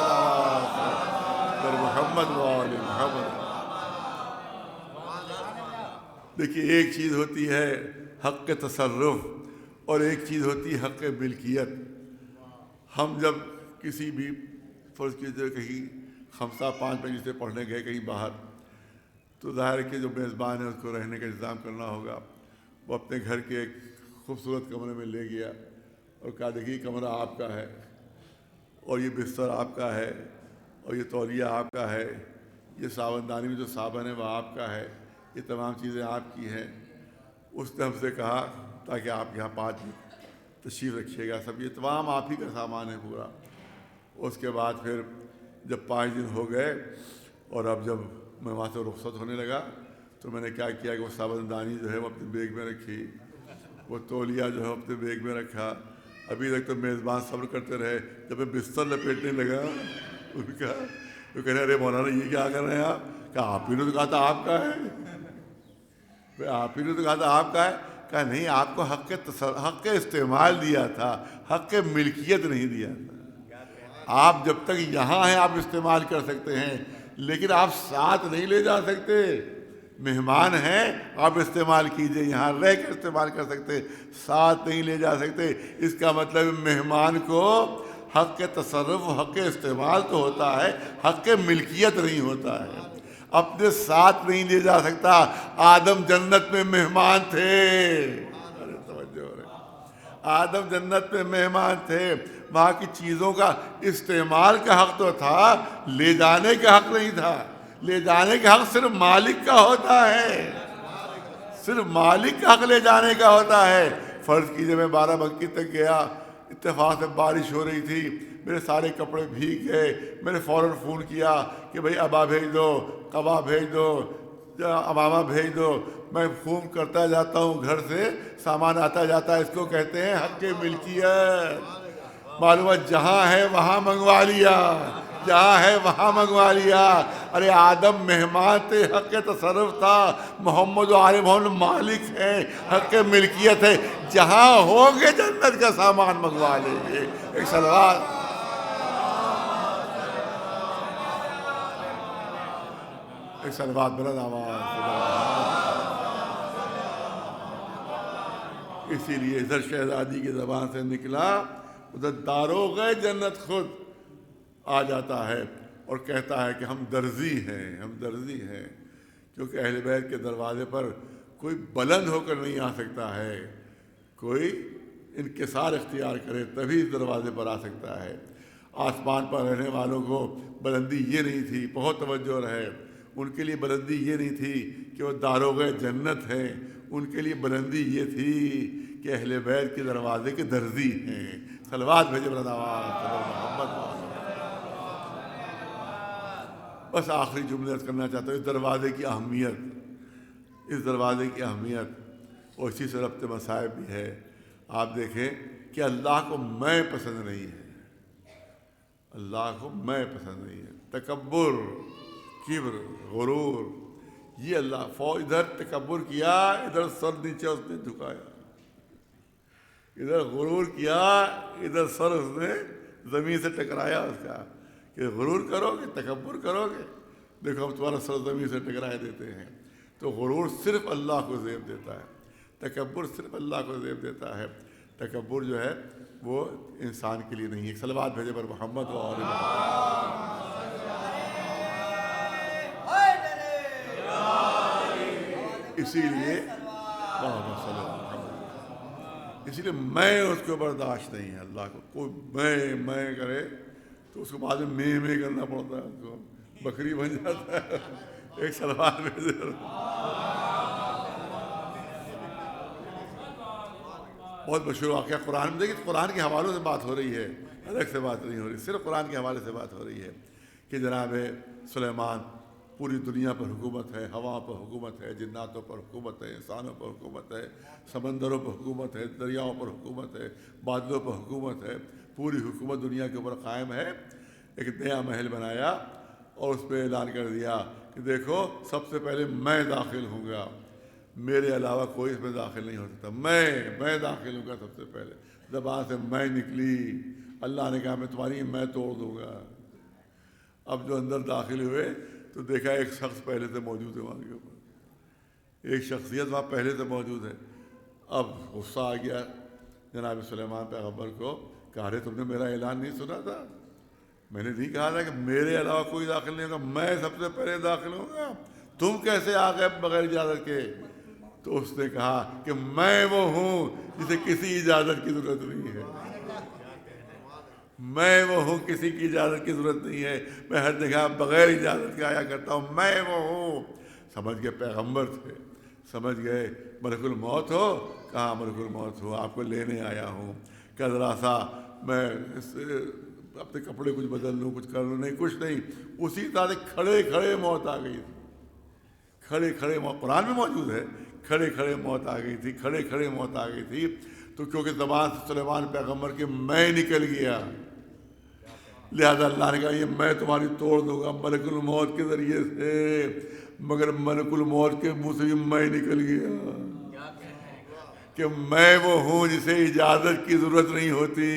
پر محمد و آل محمد۔ دیکھیے، ایک چیز ہوتی ہے حق تصرف اور ایک چیز ہوتی ہے حق ملکیت۔ ہم جب کسی بھی فرض کیجیے کہیں خمسہ 5 مجلسیں پڑھنے گئے کہیں باہر، تو ظاہر ہے کہ جو میزبان ہے اس کو رہنے کا انتظام کرنا ہوگا۔ وہ اپنے گھر کے ایک خوبصورت کمرے میں لے گیا اور کہا دیکھیے کمرہ آپ کا ہے، اور یہ بستر آپ کا ہے، اور یہ تولیہ آپ کا ہے، یہ صابن دانی میں جو صابن ہے وہ آپ کا ہے، یہ تمام چیزیں آپ کی ہیں۔ اس نے ہم سے کہا تاکہ آپ یہاں 5 تشریف رکھیے گا، سب یہ تمام آپ ہی کا سامان ہے پورا۔ اس کے بعد پھر جب 5 دن ہو گئے اور اب جب میں وہاں سے رخصت ہونے لگا تو میں نے کیا کیا کہ وہ صابن دانی جو ہے وہ اپنے بیگ میں رکھی، وہ تولیہ جو ہے اپنے بیگ میں رکھا۔ ابھی تک تو میزبان صبر کرتے رہے، جب میں بستر لپیٹنے لگا وہ کہہ رہے ارے مولانا یہ کیا کر رہے ہیں آپ؟ کہا آپ ہی نے تو کہا تھا آپ کا ہے، آپ ہی نے تو کہا تھا آپ کا ہے۔ کہا نہیں، آپ کو حق استعمال دیا تھا، حق ملکیت نہیں دیا تھا۔ آپ جب تک یہاں ہیں آپ استعمال کر سکتے ہیں، لیکن آپ ساتھ نہیں لے جا سکتے۔ مہمان ہیں آپ استعمال کیجئے، یہاں رہ کے استعمال کر سکتے، ساتھ نہیں لے جا سکتے۔ اس کا مطلب مہمان کو حق تصرف حق استعمال تو ہوتا ہے، حق ملکیت نہیں ہوتا ہے، اپنے ساتھ نہیں لے جا سکتا۔ آدم جنت میں مہمان تھے، آدم جنت میں مہمان تھے، وہاں کی چیزوں کا استعمال کا حق تو تھا، لے جانے کا حق نہیں تھا۔ لے جانے کا حق صرف مالک کا ہوتا ہے، صرف مالک کا حق لے جانے کا ہوتا ہے۔ فرض کیجئے میں 12 بنکی تک گیا، اتفاق سے بارش ہو رہی تھی، میرے سارے کپڑے بھیگ گئے، میں نے فوراً فون کیا کہ بھائی ابا بھیج دو، قبا بھیج دو، امامہ بھیج دو۔ میں فون کرتا جاتا ہوں، گھر سے سامان آتا جاتا ہے، اس کو کہتے ہیں حق ملکیت۔ معلومات جہاں ہے وہاں منگوا لیا، جہاں ہے وہاں منگوا لیا۔ ارے آدم مہمان تھے، حق تصرف تھا، محمد و آل محمد مالک ہے، حق ملکیت ہے، جہاں ہوں گے جنت کا سامان منگوا لیں گے۔ ایک صلوات، ایک صلوات بلند آواز۔ اسی لیے ادھر شہزادی کی زبان سے نکلا، ادھر داروغ جنت خود آ جاتا ہے اور کہتا ہے کہ ہم درزی ہیں، ہم درزی ہیں، کیونکہ اہل بیت کے دروازے پر کوئی بلند ہو کر نہیں آ سکتا ہے، کوئی انکسار اختیار کرے تبھی اس دروازے پر آ سکتا ہے۔ آسمان پر رہنے والوں کو بلندی یہ نہیں تھی، بہت توجہ رہے، ان کے لیے بلندی یہ نہیں تھی کہ وہ داروغ جنت ہیں، ان کے لیے بلندی یہ تھی کہ اہل بیت کے دروازے کے درزی ہیں۔ صلوات بھیجے محمد۔ بس آخری جملے عرض کرنا چاہتا ہوں، اس دروازے کی اہمیت، اس دروازے کی اہمیت اور اسی سے ربط مصائب بھی ہے۔ آپ دیکھیں کہ اللہ کو میں پسند نہیں ہے، اللہ کو میں پسند نہیں ہے۔ تکبر، کبر، غرور، یہ اللہ ادھر تکبر کیا، ادھر سر نیچے اس نے جھکایا، ادھر غرور کیا، ادھر سر اس نے زمین سے ٹکرایا اس کا کہ غرور کرو گے، تکبر کرو گے، دیکھو ہم تمہارا سر زمین سے ٹکرائے دیتے ہیں۔ تو غرور صرف اللہ کو زیب دیتا ہے، تکبر صرف اللہ کو زیب دیتا ہے۔ تکبر جو ہے وہ انسان کے لیے نہیں ہے۔ صلوات بھیجے پر محمد و آل محمد۔ اسی لیے اسی لیے میں اس کو برداشت نہیں ہے۔ اللہ کو کوئی میں کرے تو اس کو بعد میں کرنا پڑتا ہے، اس کو بکری بن جاتا ہے۔ ایک صلوات بھیجے۔ بہت مشہور واقعہ قرآن میں، دیکھیے قرآن کے حوالوں سے بات ہو رہی ہے، الگ سے بات نہیں ہو رہی، صرف قرآن کے حوالے سے بات ہو رہی ہے کہ جناب سلیمان پوری دنیا پر حکومت ہے، ہوا پر حکومت ہے، جناتوں پر حکومت ہے، انسانوں پر حکومت ہے، سمندروں پر حکومت ہے، دریاؤں پر حکومت ہے، بادلوں پر حکومت ہے، پوری حکومت دنیا کے اوپر قائم ہے۔ ایک نیا محل بنایا اور اس پہ اعلان کر دیا کہ دیکھو سب سے پہلے میں داخل ہوں گا، میرے علاوہ کوئی اس میں داخل نہیں ہو سکتا، میں داخل ہوں گا سب سے پہلے۔ زبان سے میں نکلی، اللہ نے کہا میں تمہاری میں توڑ دوں گا۔ اب جو اندر داخل ہوئے تو دیکھا ایک شخص پہلے سے موجود ہے وہاں کے اوپر، ایک شخصیت وہاں پہلے سے موجود ہے۔ اب غصہ آ گیا جناب سلیمان پیغمبر کو، کہا رہے تم نے میرا اعلان نہیں سنا تھا؟ میں نے نہیں کہا تھا کہ میرے علاوہ کوئی داخل نہیں ہوگا، میں سب سے پہلے داخل ہوں گا، تم کیسے آ گئے بغیر اجازت کے؟ تو اس نے کہا کہ میں وہ ہوں جسے کسی اجازت کی ضرورت نہیں ہے، میں وہ ہوں کسی کی اجازت کی ضرورت نہیں ہے، میں ہر جگہ بغیر اجازت کے آیا کرتا ہوں، میں وہ ہوں۔ سمجھ گئے پیغمبر تھے، سمجھ گئے ملک الموت ہو؟ کہاں ملک الموت ہو، آپ کو لینے آیا ہوں، کہ ذرا سا میں اپنے کپڑے کچھ بدل لوں، کچھ کر لوں، نہیں کچھ نہیں۔ اسی طرح سے کھڑے کھڑے موت آ گئی تھی، کھڑے کھڑے موت قرآن میں موجود ہے، کھڑے کھڑے موت آ گئی تھی، کھڑے کھڑے موت آ گئی تھی۔ تو کیونکہ زبان سے سلیمان پیغمبر کے میں نکل گیا، لہذا اللہ نے کہا یہ میں تمہاری توڑ دوں گا ملک الموت کے ذریعے سے، مگر ملک الموت کے منہ سے میں نکل گیا کہ میں وہ ہوں جسے اجازت کی ضرورت نہیں ہوتی،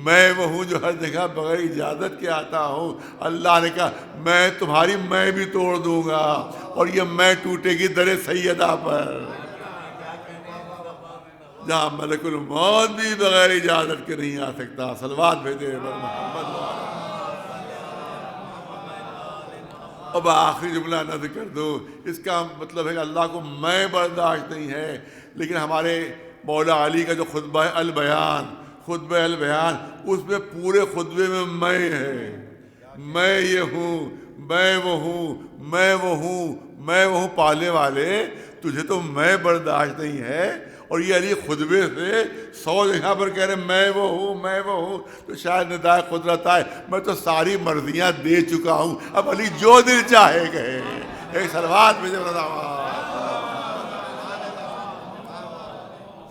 میں وہ ہوں جو ہر جگہ بغیر اجازت کے آتا ہوں۔ اللہ نے کہا میں تمہاری میں بھی توڑ دوں گا، اور یہ میں ٹوٹے گی در سیدہ پر، جہاں ملک الموت بھی بغیر اجازت کے نہیں آ سکتا۔ صلوات بھیجے محمد۔ اب آخری جملہ نہ ذکر دو، اس کا مطلب ہے کہ اللہ کو میں برداشت نہیں ہے، لیکن ہمارے مولا علی کا جو خطبہ ہے البیان، خطبہ البیان، اس میں پورے خطبے میں میں ہے، میں یہ ہوں، میں وہ ہوں، میں وہ ہوں، میں وہ ہوں۔ پالنے والے تجھے تو میں برداشت نہیں ہے، اور یہ علی خطبے سے 100 جگہ پر کہہ رہے میں وہ ہوں، میں وہ ہوں، تو شاید ندائے قدرت آئے میں تو ساری مرضیاں دے چکا ہوں، اب علی جو دل چاہے گئے۔ ایک صلوات بھیجے بلند آواز،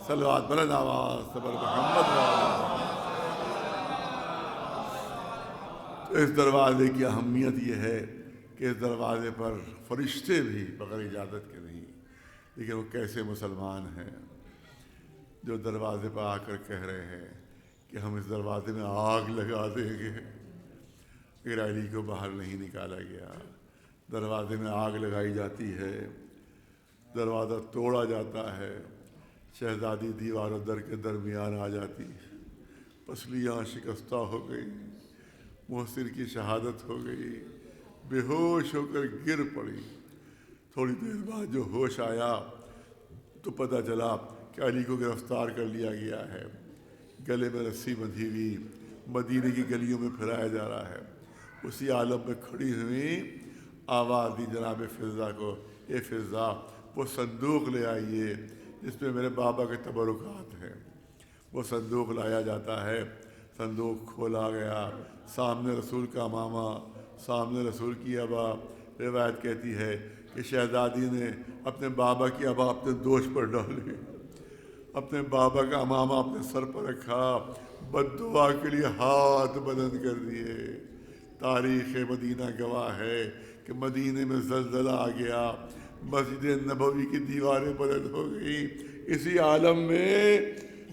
صلوات بلند آواز صبر محمد۔ اس دروازے کی اہمیت یہ ہے کہ اس دروازے پر فرشتے بھی بغیر اجازت کے نہیں، لیکن وہ کیسے مسلمان ہیں جو دروازے پر آ کر کہہ رہے ہیں کہ ہم اس دروازے میں آگ لگا دیں گے اگر علی کو باہر نہیں نکالا گیا۔ دروازے میں آگ لگائی جاتی ہے، دروازہ توڑا جاتا ہے، شہزادی دیوار و در کے درمیان آ جاتی، پسلیاں شکستہ ہو گئی، محسن کی شہادت ہو گئی، بے ہوش ہو کر گر پڑی۔ تھوڑی دیر بعد جو ہوش آیا تو پتہ چلا کہ علی کو گرفتار کر لیا گیا ہے، گلے میں رسی بندھی ہوئی مدینے کی گلیوں میں پھرایا جا رہا ہے۔ اسی عالم میں کھڑی ہوئی آواز دی جناب فضہ کو، اے فضہ وہ صندوق لے آئیے جس میں میرے بابا کے تبرکات ہیں۔ وہ صندوق لایا جاتا ہے، صندوق کھولا گیا، سامنے رسول کا ماما، سامنے رسول کی ابا۔ روایت کہتی ہے کہ شہزادی نے اپنے بابا کی ابا اپنے دوش پر ڈالی، اپنے بابا کا امامہ اپنے سر پر رکھا، بد دعا کے لیے ہاتھ بلند کر دیے۔ تاریخ مدینہ گواہ ہے کہ مدینے میں زلزلہ آ گیا، مسجد نبوی کی دیواریں بلند ہو گئی۔ اسی عالم میں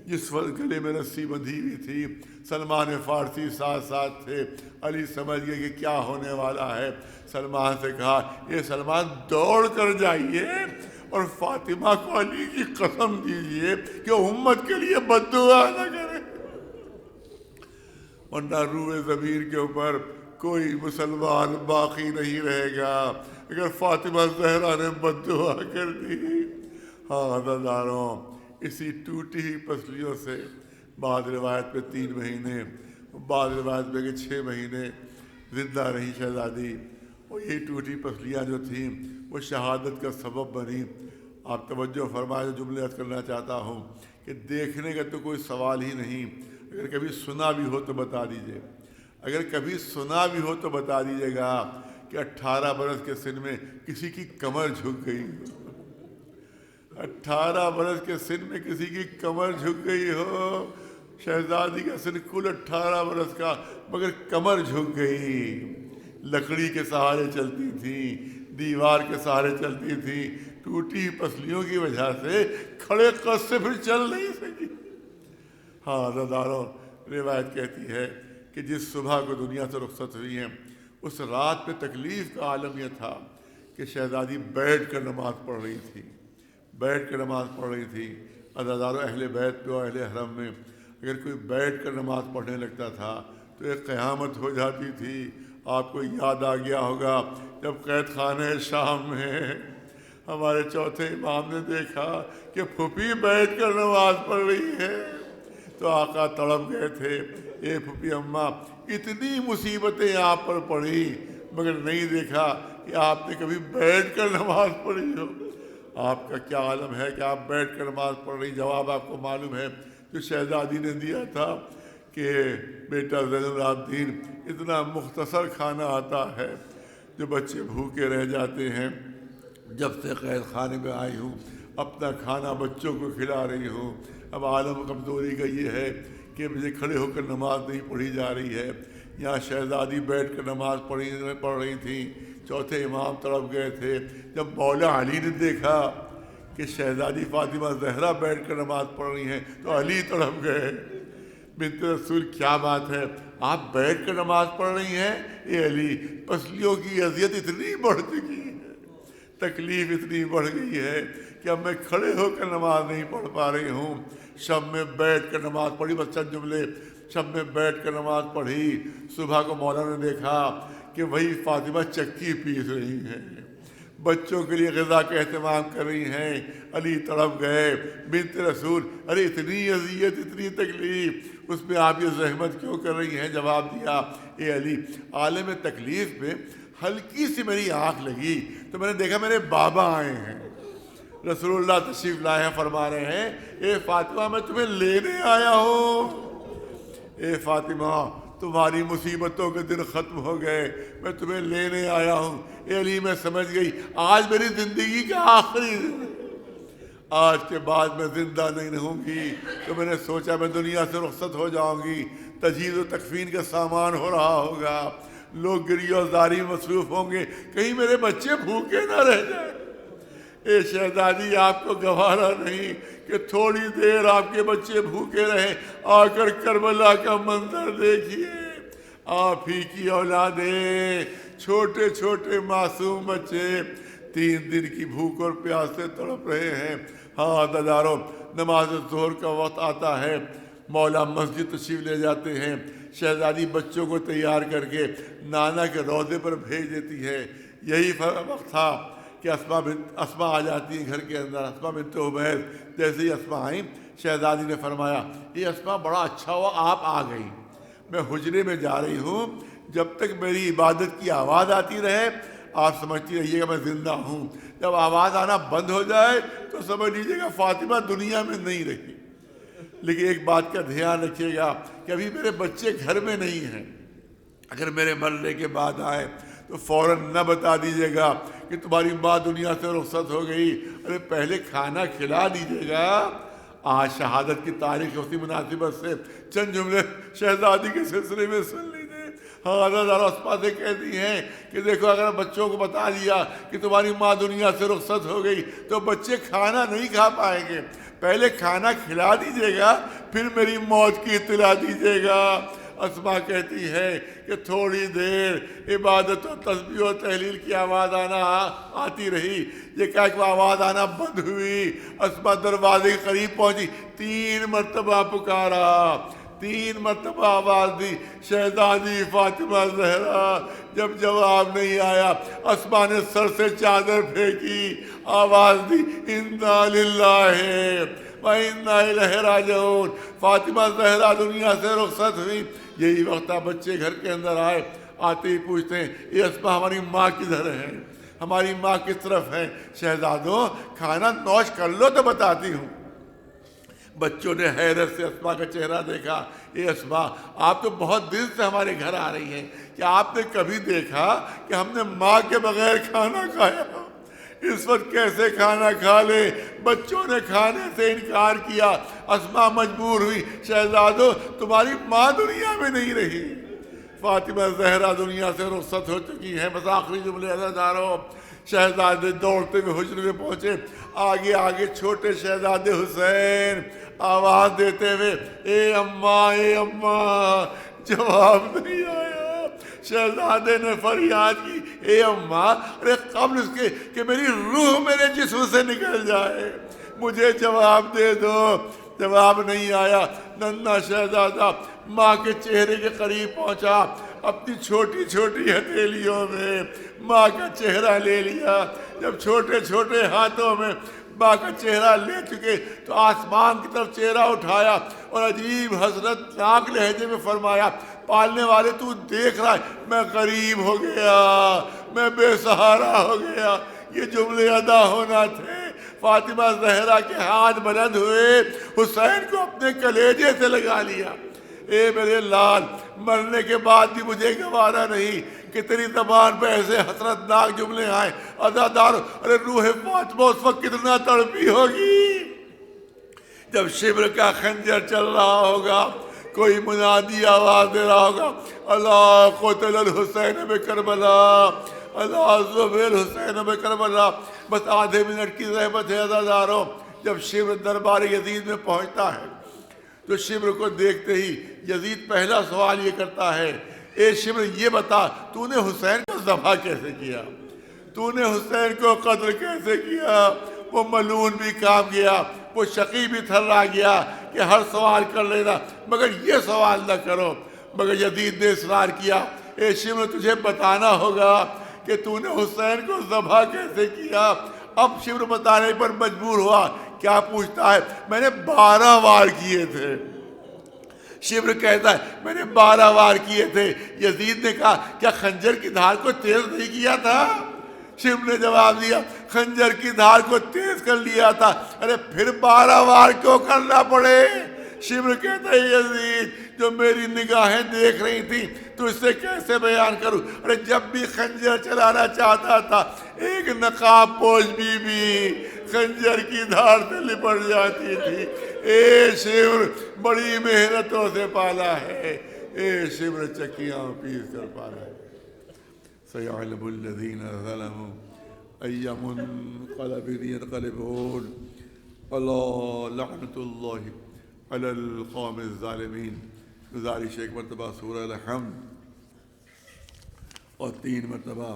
جس وقت گلے میں رسی بندھی ہوئی تھی، سلمان فارسی ساتھ ساتھ تھے۔ علی سمجھ گئے کہ کیا ہونے والا ہے، سلمان سے کہا یہ سلمان دوڑ کر جائیے اور فاطمہ کو علی کی قسم دیجئے کہ امت کے لیے بد دعا نہ کرے، ورنہ روح ضمیر کے اوپر کوئی مسلمان باقی نہیں رہے گا اگر فاطمہ زہرا نے بد دعا کر دی۔ ہاں عزیزانو، اسی ٹوٹی ہی پسلیوں سے بعض روایت میں 3 مہینے، بعض روایت میں کہ 6 مہینے زندہ رہی شہزادی۔ اور یہ ٹوٹی پسلیاں جو تھیں وہ شہادت کا سبب بنی۔ آپ توجہ فرمائے، جملے عرض کرنا چاہتا ہوں کہ دیکھنے کا تو کوئی سوال ہی نہیں، اگر کبھی سنا بھی ہو تو بتا دیجئے، اگر کبھی سنا بھی ہو تو بتا دیجئے گا کہ 18 برس کے سن میں کسی کی کمر جھک گئی، 18 برس کے سن میں کسی کی کمر جھک گئی ہو۔ شہزادی کا سن کل 18 برس کا، مگر کمر جھک گئی۔ لکڑی کے سہارے چلتی تھی، دیوار کے سہارے چلتی تھی، ٹوٹی پسلیوں کی وجہ سے کھڑے قد سے پھر چل نہیں سکی۔ ہاں عزیزانو، روایت کہتی ہے کہ جس صبح کو دنیا سے رخصت ہوئی ہیں اس رات پہ تکلیف کا عالم یہ تھا کہ شہزادی بیٹھ کر نماز پڑھ رہی تھی، بیٹھ کر نماز پڑھ رہی تھی۔ عزیزانو، اہل بیت پہ اور اہل حرم میں اگر کوئی بیٹھ کر نماز پڑھنے لگتا تھا تو ایک قیامت ہو جاتی تھی۔ آپ کو یاد آ گیا ہوگا جب قید خانہ شام میں ہمارے چوتھے امام نے دیکھا کہ پھوپھی بیٹھ کر نماز پڑھ رہی ہے تو آقا تڑپ گئے تھے، اے پھوپھی اماں، اتنی مصیبتیں آپ پر پڑی مگر نہیں دیکھا کہ آپ نے کبھی بیٹھ کر نماز پڑھی ہو۔ آپ کا کیا عالم ہے کہ آپ بیٹھ کر نماز پڑھ رہی؟ جواب آپ کو معلوم ہے جو شہزادی نے دیا تھا کہ بیٹا زین العابدین، اتنا مختصر کھانا آتا ہے جو بچے بھوکے رہ جاتے ہیں۔ جب سے قید خانے میں آئی ہوں اپنا کھانا بچوں کو کھلا رہی ہوں۔ اب عالم کمزوری کا یہ ہے کہ مجھے کھڑے ہو کر نماز نہیں پڑھی جا رہی ہے۔ یہاں شہزادی بیٹھ کر نماز پڑھ رہی تھیں، چوتھے امام تڑپ گئے تھے۔ جب مولا علی نے دیکھا کہ شہزادی فاطمہ زہرا بیٹھ کر نماز پڑھ رہی ہیں تو علی تڑپ گئے، بنت رسول کیا بات ہے، آپ بیٹھ کر نماز پڑھ رہی ہیں؟ اے علی، پسلیوں کی اذیت اتنی بڑھ چکی ہے، تکلیف اتنی بڑھ گئی ہے کہ اب میں کھڑے ہو کر نماز نہیں پڑھ پا رہی ہوں۔ شب میں بیٹھ کر نماز پڑھی، بس چند جملے، شب میں بیٹھ کر نماز پڑھی۔ صبح کو مولا نے دیکھا کہ وہی فاطمہ چکی پیس رہی ہیں، بچوں کے لیے غذا کا اہتمام کر رہی ہیں۔ علی تڑپ گئے، بنت رسول، ارے اتنی اذیت، اتنی تکلیف، اس میں آپ یہ زحمت کیوں کر رہی ہیں؟ جواب دیا، اے علی، عالم تکلیف میں ہلکی سی میری آنکھ لگی تو میں نے دیکھا میرے بابا آئے ہیں، رسول اللہ تشریف لائے ہیں، فرما رہے ہیں اے فاطمہ میں تمہیں لینے آیا ہوں، اے فاطمہ تمہاری مصیبتوں کے دن ختم ہو گئے، میں تمہیں لینے آیا ہوں۔ اے علی، میں سمجھ گئی آج میری زندگی کا آخری دن، آج کے بعد میں زندہ نہیں رہوں گی، تو میں نے سوچا میں دنیا سے رخصت ہو جاؤں گی، تجہیز و تکفین کا سامان ہو رہا ہوگا، لوگ گریہ و زاری مصروف ہوں گے، کہیں میرے بچے بھوکے نہ رہ جائیں۔ اے شہزادی، آپ کو گوارا نہیں کہ تھوڑی دیر آپ کے بچے بھوکے رہیں، آ کر کربلا کا منظر دیکھیے، آپ ہی کی اولادیں، چھوٹے چھوٹے معصوم بچے 3 دن کی بھوک اور پیاس سے تڑپ رہے ہیں۔ ہاں عزیزانو، نماز ظہر کا وقت آتا ہے، مولا مسجد تشریف لے جاتے ہیں، شہزادی بچوں کو تیار کر کے نانا کے روضے پر بھیج دیتی ہے۔ یہی وقت تھا کہ اسما آ جاتی ہے گھر کے اندر، اسما بنت عمیس۔ جیسے ہی اسما آئیں، شہزادی نے فرمایا، یہ اسما بڑا اچھا ہوا آپ آ گئی، میں حجرے میں جا رہی ہوں، جب تک میری عبادت کی آواز آتی رہے آپ سمجھتی رہیے گا میں زندہ ہوں، جب آواز آنا بند ہو جائے تو سمجھ لیجیے گا فاطمہ دنیا میں نہیں رہی۔ لیکن ایک بات کا دھیان رکھیے گا کہ ابھی میرے بچے گھر میں نہیں ہیں، اگر میرے مرنے کے بعد آئے تو فوراً نہ بتا دیجیے گا کہ تمہاری ماں دنیا سے رخصت ہو گئی، ارے پہلے کھانا کھلا دیجیے گا۔ آج شہادت کی تاریخ اسی مناسبت سے چند جملے شہزادی کے سلسلے میں سن لیجیے۔ ہاں ذرا اسما سے کہتی ہیں کہ دیکھو اگر بچوں کو بتا دیا کہ تمہاری ماں دنیا سے رخصت ہو گئی تو بچے کھانا نہیں کھا پائیں گے، پہلے کھانا کھلا دیجیے گا پھر میری موت کی اطلاع دیجیے گا۔ اسما کہتی ہے کہ تھوڑی دیر عبادت و تسبیح و تحلیل کی آواز آتی رہی، یہ کہا کہ آواز آنا بند ہوئی، اسما دروازے کے قریب پہنچی، 3 مرتبہ پکارا، 3 مرتبہ آواز دی، شہزادی فاطمہ زہرا۔ جب جواب نہیں آیا اسما نے سر سے چادر پھینکی، آواز دی، انا للہ وَإِنَّا إِلَيْهِ رَاجِعُونَ۔ فاطمہ زہرا دنیا سے رخصت ہوئی۔ یہی وقت بچے گھر کے اندر آئے، آتے ہی پوچھتے ہیں یہ اسما ہماری ماں کدھر ہے، ہماری ماں کس طرف ہے؟ شہزادوں کھانا نوش کر لو تو بتاتی ہوں۔ بچوں نے حیرت سے اسما کا چہرہ دیکھا، اے اسما آپ تو بہت دن سے ہمارے گھر آ رہی ہیں، کیا آپ نے کبھی دیکھا کہ ہم نے ماں کے بغیر کھانا کھایا؟ اس وقت کیسے کھانا کھا لے؟ بچوں نے کھانے سے انکار کیا، اسما مجبور ہوئی، شہزادو تمہاری ماں دنیا میں نہیں رہی، فاطمہ زہرا دنیا سے رخصت ہو چکی ہے۔ بس آخری جملے عزیزانو، شہزادے دوڑتے ہوئے حجرے میں پہنچے. آگے آگے چھوٹے شہزادے حسین آواز دیتے ہوئے اے اماں اے اماں. جواب نہیں آیا. شہزادے نے فریاد کی اے اماں ارے قبل اس کے کہ میری روح میرے جسم سے نکل جائے مجھے جواب دے دو. جواب نہیں آیا. ننھا شہزادہ ماں کے چہرے کے قریب پہنچا, اپنی چھوٹی چھوٹی ہتھیلیوں میں ماں کا چہرہ لے لیا. جب چھوٹے چھوٹے ہاتھوں میں ماں کا چہرہ لے چکے تو آسمان کی طرف چہرہ اٹھایا اور عجیب حسرت ناک لہجے میں فرمایا پالنے والے تو دیکھ رہا ہے میں غریب ہو گیا, میں بے سہارا ہو گیا. یہ جملے ادا ہونا تھے. فاطمہ زہرا کے ہاتھ بلند ہوئے, حسین کو اپنے کلیجے سے لگا لیا. اے میرے لال, مرنے کے بعد بھی مجھے گوارا نہیں کہ تیری زبان پہ ایسے حسرت ناک جملے آئیں. عزادار, ارے روح فاطمہ اس وقت کتنا تڑپی ہوگی جب شبر کا خنجر چل رہا ہوگا, کوئی منادی آواز دے رہا ہوگا اللہ قتل الحسین بکربلا, اللہ زبیر حسین بکربلا. بس آدھے منٹ کی زحمت ہے عزاداروں. جب شبر دربار یزید میں پہنچتا ہے تو شبر کو دیکھتے ہی یزید پہلا سوال یہ کرتا ہے اے شبر یہ بتا تو نے حسین کو ذبح کیسے کیا, تو نے حسین کو قتل کیسے کیا. وہ ملعون بھی کام گیا, وہ شقی بھی تھرا گیا کہ ہر سوال کر لینا مگر یہ سوال نہ کرو. مگر یزید نے اصرار کیا اے شبر تجھے بتانا ہوگا کہ تو نے حسین کو ذبح کیسے کیا. اب شبر بتانے پر مجبور ہوا. کیا پوچھتا ہے؟ میں نے 12 وار کیے تھے. شبر کہتا ہے میں نے 12 وار کیے تھے. یزید نے کہا کیا خنجر کی دھار کو تیز نہیں کیا تھا؟ شبر نے جواب دیا خنجر کی دھار کو تیز کر لیا تھا. ارے پھر 12 وار کیوں کرنا پڑے؟ شبر کہتا ہے یزید جو میری نگاہیں دیکھ رہی تھی تو اس سے کیسے بیان کروں. ارے جب بھی خنجر چلانا چاہتا تھا ایک نقاب پوش بی خنجر کی دھار سے لپٹ جاتی تھی. اے شبر بڑی محنتوں سے پالا ہے, اے شبر چکیاں پیس کر پالا ہے. سيعلم الذين ظلموا أي منقلب ينقلبون اللہ لعنت اللہ علی القوم الظالمین. گزارش ایک مرتبہ سورہ الحمد اور 3 مرتبہ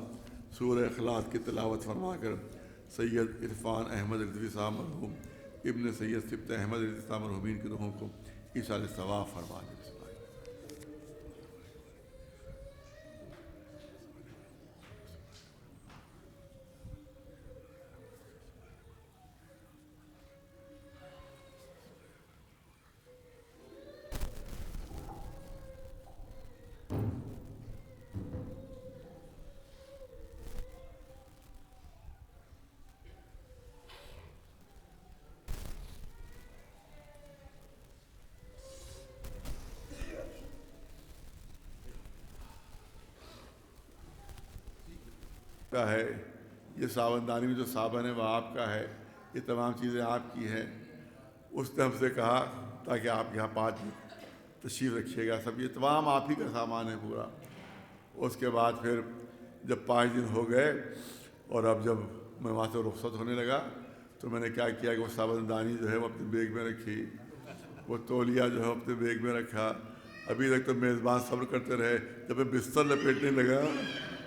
سورہ اخلاص کی تلاوت فرما کر سید عرفان احمد رضوی صاحب مرحوم ابن سید سبط احمد رضوی صاحب مرحومین کی روحوں کو ایصال ثواب فرما دے. کا ہے یہ ساوندانی میں جو صابن ہے وہ آپ کا ہے, یہ تمام چیزیں آپ کی ہیں. اس نے ہم سے کہا تاکہ آپ یہاں 5 تشریف رکھیے گا, سب یہ تمام آپ ہی کا سامان ہے پورا. اس کے بعد پھر جب 5 دن ہو گئے اور اب جب میں وہاں سے رخصت ہونے لگا تو میں نے کیا کیا کہ وہ صابندانی جو ہے وہ اپنے بیگ میں رکھی, وہ تولیہ جو ہے اپنے بیگ میں رکھا. ابھی تک تو میزبان صبر کرتے رہے. جب میں بستر لپیٹنے لگا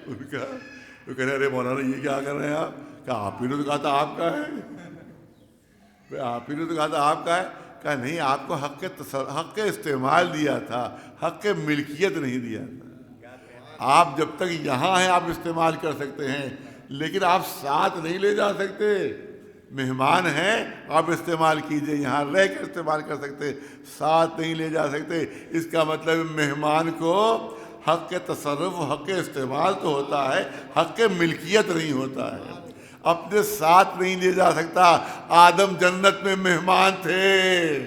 تو کہہ رہے ارے مولانا یہ کیا کر رہے ہیں آپ؟ کہا آپ ہی نے تو کہا تھا آپ کا ہے. آپ ہی نے تو کہا تھا آپ کا ہے. کہا نہیں, آپ کو حق استعمال دیا تھا, حق ملکیت نہیں دیا تھا. آپ جب تک یہاں ہیں آپ استعمال کر سکتے ہیں لیکن آپ ساتھ نہیں لے جا سکتے. مہمان ہیں آپ استعمال کیجئے, یہاں رہ کر استعمال کر سکتے, ساتھ نہیں لے جا سکتے. اس کا مطلب مہمان کو حق کے تصرف و حق استعمال تو ہوتا ہے, حق ملکیت نہیں ہوتا ہے. اپنے ساتھ نہیں لے جا سکتا. آدم جنت میں مہمان تھے,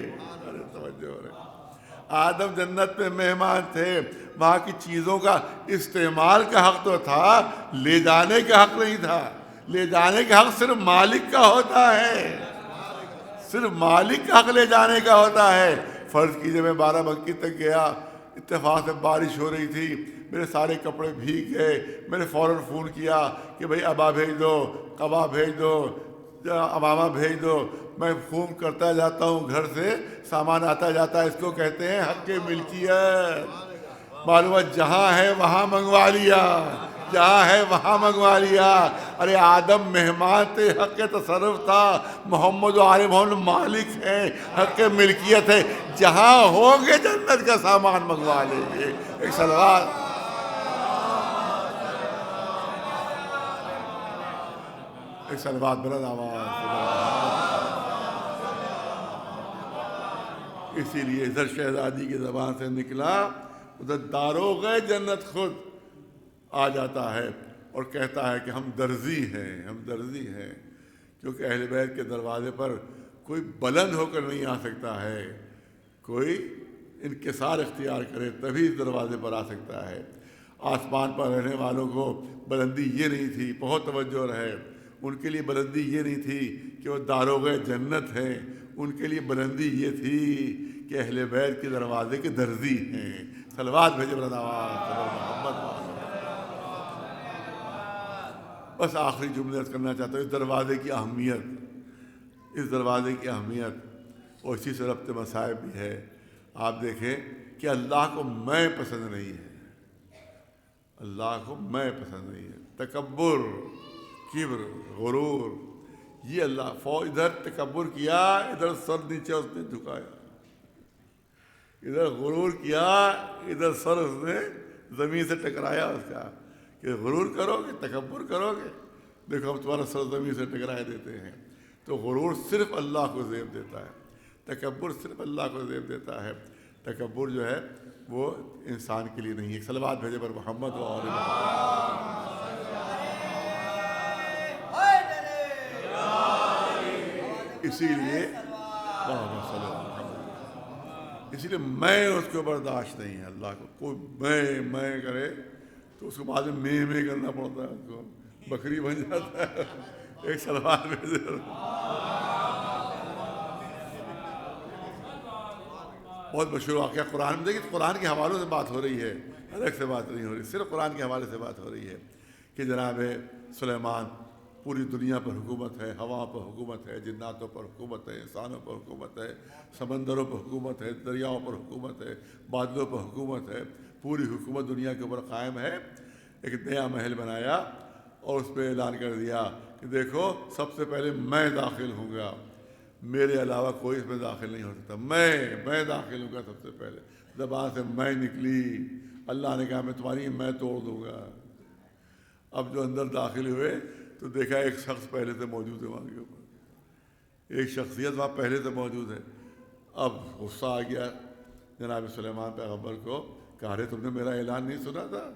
آدم جنت میں مہمان تھے, وہاں کی چیزوں کا استعمال کا حق تو تھا, لے جانے کا حق نہیں تھا. لے جانے کا حق صرف مالک کا ہوتا ہے, صرف مالک کا حق لے جانے کا ہوتا ہے. فرض کیجئے میں 12 بنکی تک گیا, اتفاق سے بارش ہو رہی تھی، میرے سارے کپڑے بھیگ گئے، میں نے فوراً فون کیا کہ بھئی ابا بھیج دو، قبا بھیج دو، امامہ بھیج دو۔ میں فون کرتا جاتا ہوں، گھر سے سامان آتا جاتا ہے۔ اس کو کہتے ہیں حق ملکیت۔ معلومات جہاں ہے وہاں منگوا لیا، جہاں ہے وہاں منگوا لیا۔ ارے آدم مہمان تھے، حق تصرف تھا، محمد و آل محمد مالک ہیں، حق ملکیت ہے۔ جہاں ہوں گے جنت کا سامان منگوا لیں گے۔ ایک سلوات، ایک سلوات بلند آواز۔ اسی لیے ادھر شہزادی کی زبان سے نکلا، ادھر داروغ جنت خود آ جاتا ہے اور کہتا ہے کہ ہم درزی ہیں، ہم درزی ہیں، کیونکہ اہل بیت کے دروازے پر کوئی بلند ہو کر نہیں آ سکتا ہے، کوئی انکسار اختیار کرے تبھی اس دروازے پر آ سکتا ہے۔ آسمان پر رہنے والوں کو بلندی یہ نہیں تھی، بہت توجہ رہے، ان کے لیے بلندی یہ نہیں تھی کہ وہ داروغ جنت ہیں، ان کے لیے بلندی یہ تھی کہ اہل بیت کے دروازے کے درزی ہیں۔ صلوات بھیجے بلند آواز محمد۔ بس آخری جملے کرنا چاہتا ہوں، اس دروازے کی اہمیت، اس دروازے کی اہمیت اور اسی سے ربط مصائب بھی ہے۔ آپ دیکھیں کہ اللہ کو میں پسند نہیں ہے، اللہ کو میں پسند نہیں ہے۔ تکبر، کبر، غرور، یہ اللہ ادھر تکبر کیا، ادھر سر نیچے اس نے جھکایا، ادھر غرور کیا، ادھر سر اس نے زمین سے ٹکرایا اس کا، کہ غرور کرو گے، تکبر کرو گے، دیکھو ہم تمہارا سر زمین سے ٹکرائے دیتے ہیں۔ تو غرور صرف اللہ کو زیب دیتا ہے، تکبر صرف اللہ کو زیب دیتا ہے۔ تکبر جو ہے وہ انسان کے لیے نہیں ہے۔ صلوات بھیجے پر محمد و آل محمد۔ اسی لیے میں اس کو برداشت نہیں ہے۔ اللہ کو کوئی میں کرے تو اس کو بعد میں کرنا پڑتا ہے، اس کو بکری بن جاتا ہے۔ ایک سلوات میں بہت مشہور واقعہ قرآن میں، دیکھیے قرآن کے حوالوں سے بات ہو رہی ہے، الگ سے بات نہیں ہو رہی، صرف قرآن کے حوالے سے بات ہو رہی ہے کہ جناب سلیمان پوری دنیا پر حکومت ہے، ہوا پر حکومت ہے، جناتوں پر حکومت ہے، انسانوں پر حکومت ہے، سمندروں پر حکومت ہے، دریاؤں پر حکومت ہے، بادلوں پر حکومت ہے، پوری حکومت دنیا کے اوپر قائم ہے۔ ایک نیا محل بنایا اور اس پہ اعلان کر دیا کہ دیکھو سب سے پہلے میں داخل ہوں گا، میرے علاوہ کوئی اس میں داخل نہیں ہو سکتا، میں داخل ہوں گا۔ سب سے پہلے زبان سے میں نکلی، اللہ نے کہا میں تمہاری میں توڑ دوں گا۔ اب جو اندر داخل ہوئے تو دیکھا ایک شخص پہلے سے موجود ہے وہاں کے اوپر، ایک شخصیت وہاں پہلے سے موجود ہے۔ اب غصہ آ گیا جناب سلیمان پیغمبر کو، کہا رہے تم نے میرا اعلان نہیں سنا تھا؟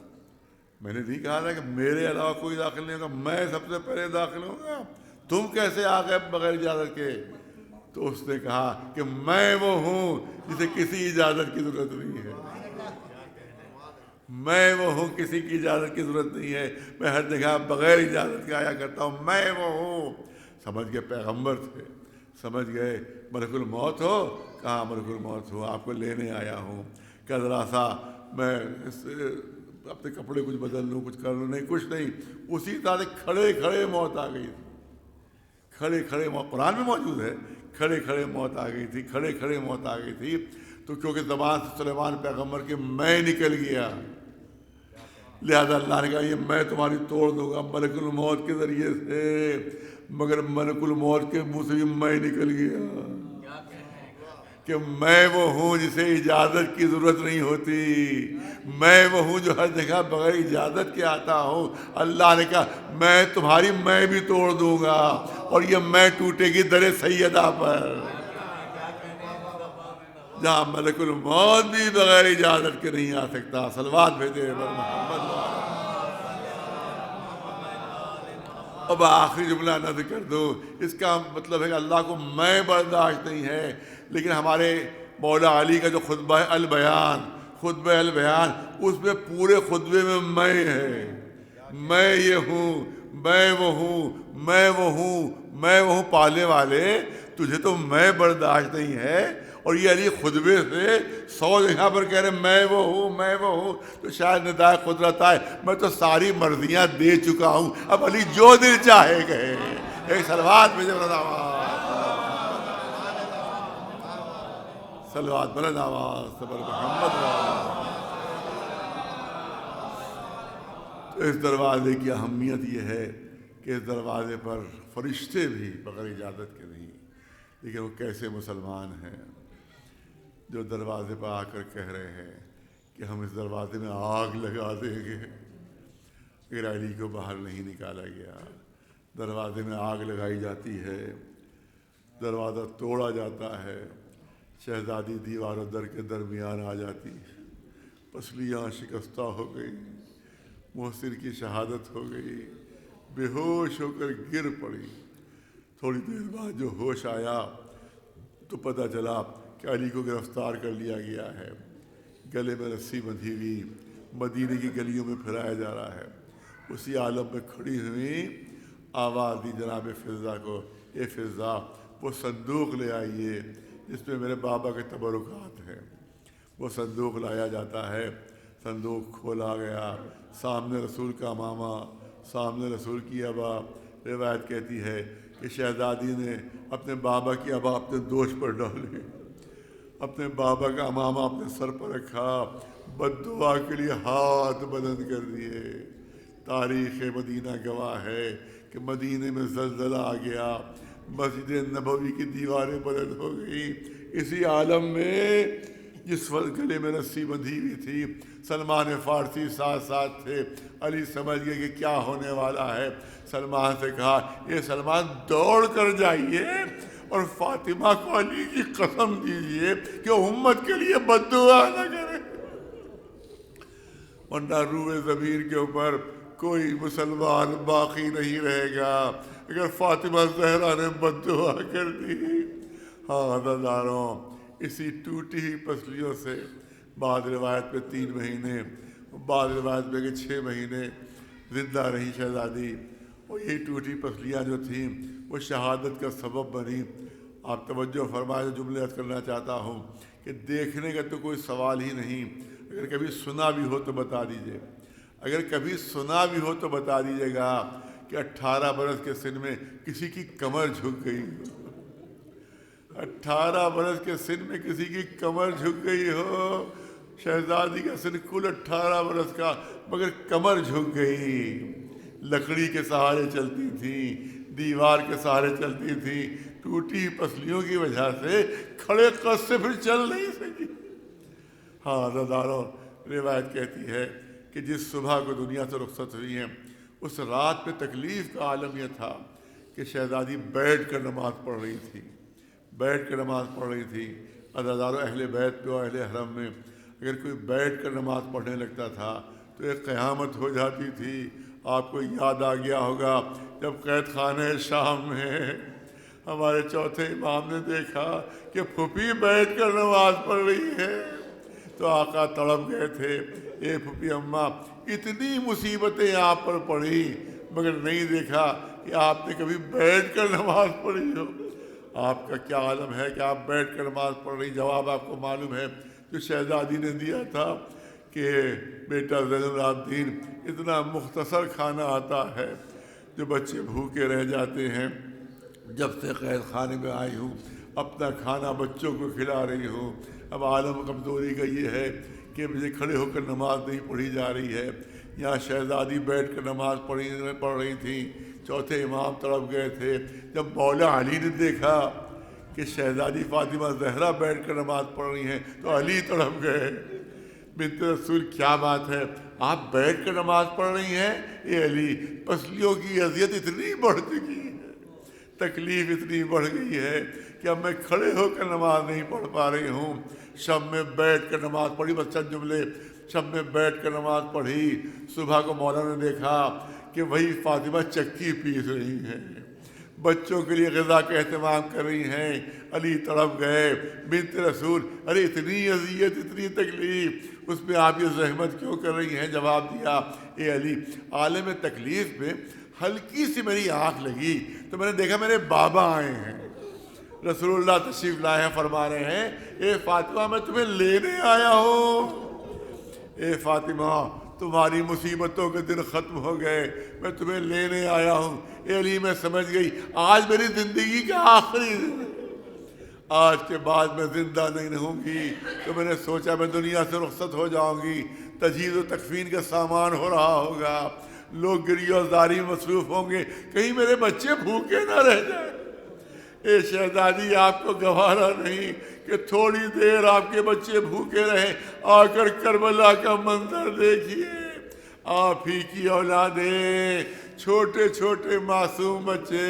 میں نے نہیں کہا تھا کہ میرے علاوہ کوئی داخل نہیں ہوگا، میں سب سے پہلے داخل ہوں گا، تم کیسے آ گئے بغیر اجازت کے؟ تو اس نے کہا کہ میں وہ ہوں جسے کسی اجازت کی ضرورت نہیں ہے، میں وہ ہوں کسی کی اجازت کی ضرورت نہیں ہے، میں ہر جگہ بغیر اجازت کے آیا کرتا ہوں، میں وہ ہوں۔ سمجھ گئے پیغمبر تھے، سمجھ گئے ملک الموت ہو، کہاں ملک الموت ہو، آپ کو لینے آیا ہوں، کہ ذرا سا میں اپنے کپڑے کچھ بدل لوں، کچھ کر لوں، نہیں کچھ نہیں۔ اسی طرح کھڑے کھڑے موت آ گئی تھی، کھڑے کھڑے موت قرآن میں موجود ہے، کھڑے کھڑے موت آ گئی تھی، کھڑے کھڑے موت آ گئی تھی۔ تو کیونکہ زبان سے سلیمان پیغمبر کے میں نکل گیا، لہذا اللہ نے کہا یہ میں تمہاری توڑ دوں گا ملک الموت کے ذریعے سے، مگر ملک الموت کے منہ سے بھی میں نکل گیا کہ میں وہ ہوں جسے اجازت کی ضرورت نہیں ہوتی، میں وہ ہوں جو ہر جگہ بغیر اجازت کے آتا ہوں۔ اللہ نے کہا میں تمہاری میں بھی توڑ دوں گا، اور یہ میں ٹوٹے گی در سیدہ پر، جہاں ملک الموت بھی بغیر اجازت کے نہیں آ سکتا۔ صلوات بھیجے محمد۔ اب آخری جملہ نہ کر دوں، اس کا مطلب ہے کہ اللہ کو میں برداشت نہیں ہے، لیکن ہمارے مولا علی کا جو خطبہ البیان اس میں پورے خطبے میں ہے، میں یہ ہوں، میں وہ ہوں، میں وہ ہوں، میں وہ ہوں۔ پالنے والے تجھے تو میں برداشت نہیں ہے، اور یہ علی خطبے سے 100 جگہ پر کہہ رہے میں وہ ہوں میں وہ ہوں، تو شاید ندائے قدرت آئے میں تو ساری مرضیاں دے چکا ہوں، اب علی جو دل چاہے گئے۔ ایک صلوات میں صلوات بلند آواز صبر محمد۔ تو اس دروازے کی اہمیت یہ ہے کہ اس دروازے پر فرشتے بھی بغیر اجازت کے نہیں، لیکن وہ کیسے مسلمان ہیں جو دروازے پر آ کر کہہ رہے ہیں کہ ہم اس دروازے میں آگ لگا دیں گے۔ اگر علی کو باہر نہیں نکالا گیا، دروازے میں آگ لگائی جاتی ہے، دروازہ توڑا جاتا ہے، شہزادی دیوار و در کے درمیان آ جاتی، پسلیاں شکستہ ہو گئی، محسن کی شہادت ہو گئی، بے ہوش ہو کر گر پڑی۔ تھوڑی دیر بعد جو ہوش آیا تو پتہ چلا کہ علی کو گرفتار کر لیا گیا ہے، گلے میں رسی بندھی ہوئی مدینے کی گلیوں میں پھرایا جا رہا ہے۔ اسی عالم میں کھڑی ہوئی آواز دی جناب فضہ کو، اے فضہ وہ صندوق لے آئیے جس میں میرے بابا کے تبرکات ہیں۔ وہ صندوق لایا جاتا ہے، صندوق کھولا گیا، سامنے رسول کا ماما، سامنے رسول کی ابا۔ روایت کہتی ہے کہ شہزادی نے اپنے بابا کی ابا اپنے دوش پر ڈالی، اپنے بابا کا امامہ اپنے سر پر رکھا، بد دعا کے لیے ہاتھ بلند کر دیے۔ تاریخ مدینہ گواہ ہے کہ مدینے میں زلزلہ آ گیا، مسجد نبوی کی دیواریں بلند ہو گئی۔ اسی عالم میں جس وقت گلے میں رسی بندھی ہوئی تھی، سلمان فارسی ساتھ ساتھ تھے۔ علی سمجھ گئے کہ کیا ہونے والا ہے، سلمان سے کہا یہ سلمان دوڑ کر جائیے اور فاطمہ کو علی کی قسم دیجئے کہ امت کے لیے بد دعا نہ کرے، ورنہ روح زمین کے اوپر کوئی مسلمان باقی نہیں رہے گا اگر فاطمہ زہرا نے بد دعا کر دی۔ ہاں عزیزانو، اسی ٹوٹی ہوئی پسلیوں سے بعض روایت میں 3 مہینے، بعض روایت میں کہ 6 مہینے زندہ رہی شہزادی، اور یہی ٹوٹی پسلیاں جو تھیں وہ شہادت کا سبب بنی۔ آپ توجہ فرمائے، جملے عرض کرنا چاہتا ہوں کہ دیکھنے کا تو کوئی سوال ہی نہیں، اگر کبھی سنا بھی ہو تو بتا دیجئے، اگر کبھی سنا بھی ہو تو بتا دیجئے گا کہ 18 برس کے سن میں کسی کی کمر جھک گئی، 18 برس کے سن میں کسی کی کمر جھک گئی ہو۔ شہزادی کا سن کل 18 برس کا، مگر کمر جھک گئی۔ لکڑی کے سہارے چلتی تھی، دیوار کے سہارے چلتی تھی، ٹوٹی پسلیوں کی وجہ سے کھڑے قد سے پھر چل نہیں سکی۔ ہاں عزیزانو، روایت کہتی ہے کہ جس صبح کو دنیا سے رخصت ہوئی ہیں، اس رات میں تکلیف کا عالم یہ تھا کہ شہزادی بیٹھ کر نماز پڑھ رہی تھی، بیٹھ کر نماز پڑھ رہی تھی۔ عزیزانو، اہل بیت میں اور اہل حرم میں اگر کوئی بیٹھ کر نماز پڑھنے لگتا تھا تو ایک قیامت ہو جاتی تھی۔ آپ کو یاد آ گیا ہوگا جب قید خانہ شام میں ہمارے چوتھے امام نے دیکھا کہ پھوپھی بیٹھ کر نماز پڑھ رہی ہے تو آقا تڑپ گئے تھے، اے پھوپھی اماں، اتنی مصیبتیں آپ پر پڑھی مگر نہیں دیکھا کہ آپ نے کبھی بیٹھ کر نماز پڑھی ہو۔ آپ کا کیا عالم ہے کہ آپ بیٹھ کر نماز پڑھ رہی؟ جواب آپ کو معلوم ہے جو شہزادی نے دیا تھا کہ بیٹا زین العابدین، اتنا مختصر کھانا آتا ہے جو بچے بھوکے رہ جاتے ہیں، جب سے قید خانے میں آئی ہوں اپنا کھانا بچوں کو کھلا رہی ہوں۔ اب عالم کمزوری کا یہ ہے کہ مجھے کھڑے ہو کر نماز نہیں پڑھی جا رہی ہے۔ یہاں شہزادی بیٹھ کر نماز پڑھ رہی تھیں، چوتھے امام تڑپ گئے تھے۔ جب مولا علی نے دیکھا کہ شہزادی فاطمہ زہرا بیٹھ کر نماز پڑھ رہی ہیں تو علی تڑپ گئے، بنت رسول کیا بات ہے، آپ بیٹھ کر نماز پڑھ رہی ہیں؟ اے علی، پسلیوں کی اذیت اتنی بڑھ چکی ہے، تکلیف اتنی بڑھ گئی ہے کہ اب میں کھڑے ہو کر نماز نہیں پڑھ پا رہی ہوں۔ شب میں بیٹھ کر نماز پڑھی، بس چند جملے، شب میں بیٹھ کر نماز پڑھی۔ صبح کو مولا نے دیکھا کہ وہی فاطمہ چکی پیس رہی ہیں، بچوں کے لیے غذا کا اہتمام کر رہی ہیں۔ علی تڑپ گئے، بنت رسول، ارے اتنی اذیت، اتنی تکلیف، اس میں آپ یہ زحمت کیوں کر رہی ہیں؟ جواب دیا، اے علی، عالم تکلیف میں ہلکی سی میری آنکھ لگی تو میں نے دیکھا میرے بابا آئے ہیں، رسول اللہ تشریف لائے ہیں، فرما رہے ہیں اے فاطمہ میں تمہیں لینے آیا ہوں، اے فاطمہ تمہاری مصیبتوں کے دن ختم ہو گئے، میں تمہیں لینے آیا ہوں۔ اے علی میں سمجھ گئی آج میری زندگی کا آخری دن، آج کے بعد میں زندہ نہیں رہوں گی، تو میں نے سوچا میں دنیا سے رخصت ہو جاؤں گی، تجہیز و تکفین کا سامان ہو رہا ہوگا، لوگ گریہ و زاری مصروف ہوں گے، کہیں میرے بچے بھوکے نہ رہ جائیں۔ اے شہزادی آپ کو گوارا نہیں کہ تھوڑی دیر آپ کے بچے بھوکے رہیں، آ کر کربلا کا منظر دیکھیے، آپ ہی کی اولادیں، چھوٹے چھوٹے معصوم بچے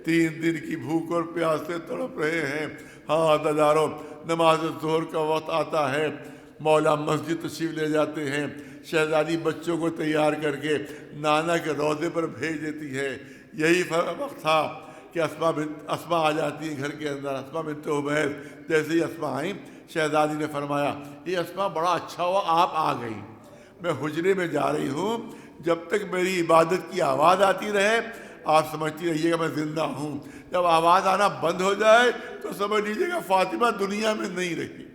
3 دن کی بھوک اور پیاس سے تڑپ رہے ہیں۔ ہاں دادارو، نماز ظہر کا وقت آتا ہے، مولا مسجد تشریف لے جاتے ہیں، شہزادی بچوں کو تیار کر کے نانا کے روضے پر بھیج دیتی ہے۔ یہی وقت تھا کہ اسما آ جاتی ہے گھر کے اندر، اسما بنت عمیس۔ جیسے ہی اسما آئیں، شہزادی نے فرمایا یہ اسما بڑا اچھا ہوا آپ آ گئی، میں حجرے میں جا رہی ہوں، جب تک میری عبادت کی آواز آتی رہے آپ سمجھتی رہیے گا میں زندہ ہوں، جب آواز آنا بند ہو جائے تو سمجھ لیجیے گا فاطمہ دنیا میں نہیں رہی۔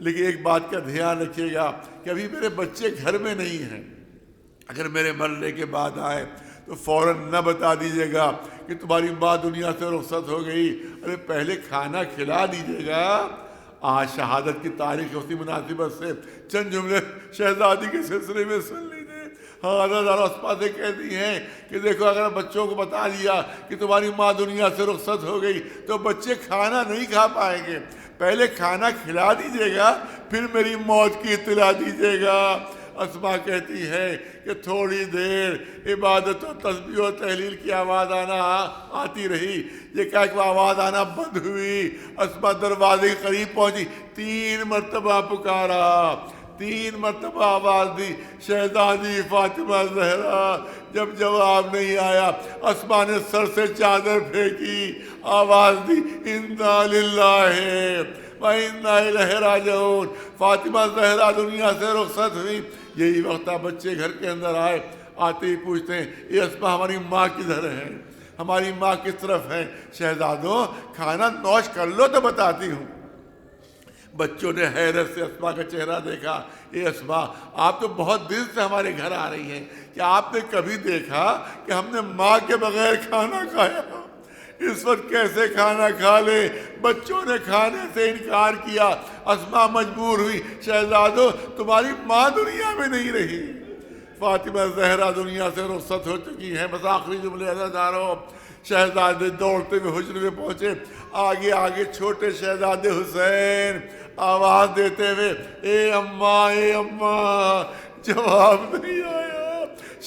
لیکن ایک بات کا دھیان رکھیے گا کہ ابھی میرے بچے گھر میں نہیں ہیں، اگر میرے مرنے کے بعد آئے تو فوراً نہ بتا دیجیے گا کہ تمہاری ماں دنیا سے رخصت ہو گئی، ارے پہلے کھانا کھلا دیجیے گا۔ آج شہادت کی تاریخ اسی مناسبت سے چند جملے شہزادی کے سلسلے میں سن لیجیے۔ ہاں حضرت اسما سے کہتی ہیں کہ دیکھو اگر بچوں کو بتا دیا کہ تمہاری ماں دنیا سے رخصت ہو گئی تو بچے کھانا نہیں کھا پائیں گے، پہلے کھانا کھلا دیجیے گا پھر میری موت کی اطلاع دیجیے گا۔ اسما کہتی ہے کہ تھوڑی دیر عبادت و تسبیح و تحلیل کی آواز آتی رہی، یہ کہا کہ آواز آنا بند ہوئی، اسما دروازے کے قریب پہنچی، 3 مرتبہ پکارا، 3 مرتبہ آواز دی شہزادی فاطمہ زہرا، جب جواب نہیں آیا اسما نے سر سے چادر پھینکی، آواز دی انا للہ وَإِنَّا إِلَيْهِ رَاجِعُونَ، فاطمہ زہرا دنیا سے رخصت ہوئی۔ یہی وقت بچے گھر کے اندر آئے، آتے ہی پوچھتے ہیں یہ اسما ہماری ماں کدھر ہے، ہماری ماں کس طرف ہے؟ شہزادوں کھانا نوش کر لو تو بتاتی ہوں۔ بچوں نے حیرت سے اسما کا چہرہ دیکھا، اے اسما آپ تو بہت دل سے ہمارے گھر آ رہی ہیں، کیا آپ نے کبھی دیکھا کہ ہم نے ماں کے بغیر کھانا کھایا؟ اس وقت کیسے کھانا کھا لے؟ بچوں نے کھانے سے انکار کیا، اسما مجبور ہوئی، شہزادو تمہاری ماں دنیا میں نہیں رہی، فاطمہ زہرا دنیا سے رخصت ہو چکی ہے۔ بس آخری جملے عزیزانو، شہزادے دوڑتے ہوئے حجرے میں پہنچے، آگے آگے چھوٹے شہزادے حسین آواز دیتے ہوئے اے اماں اے اماں، جواب نہیں آیا۔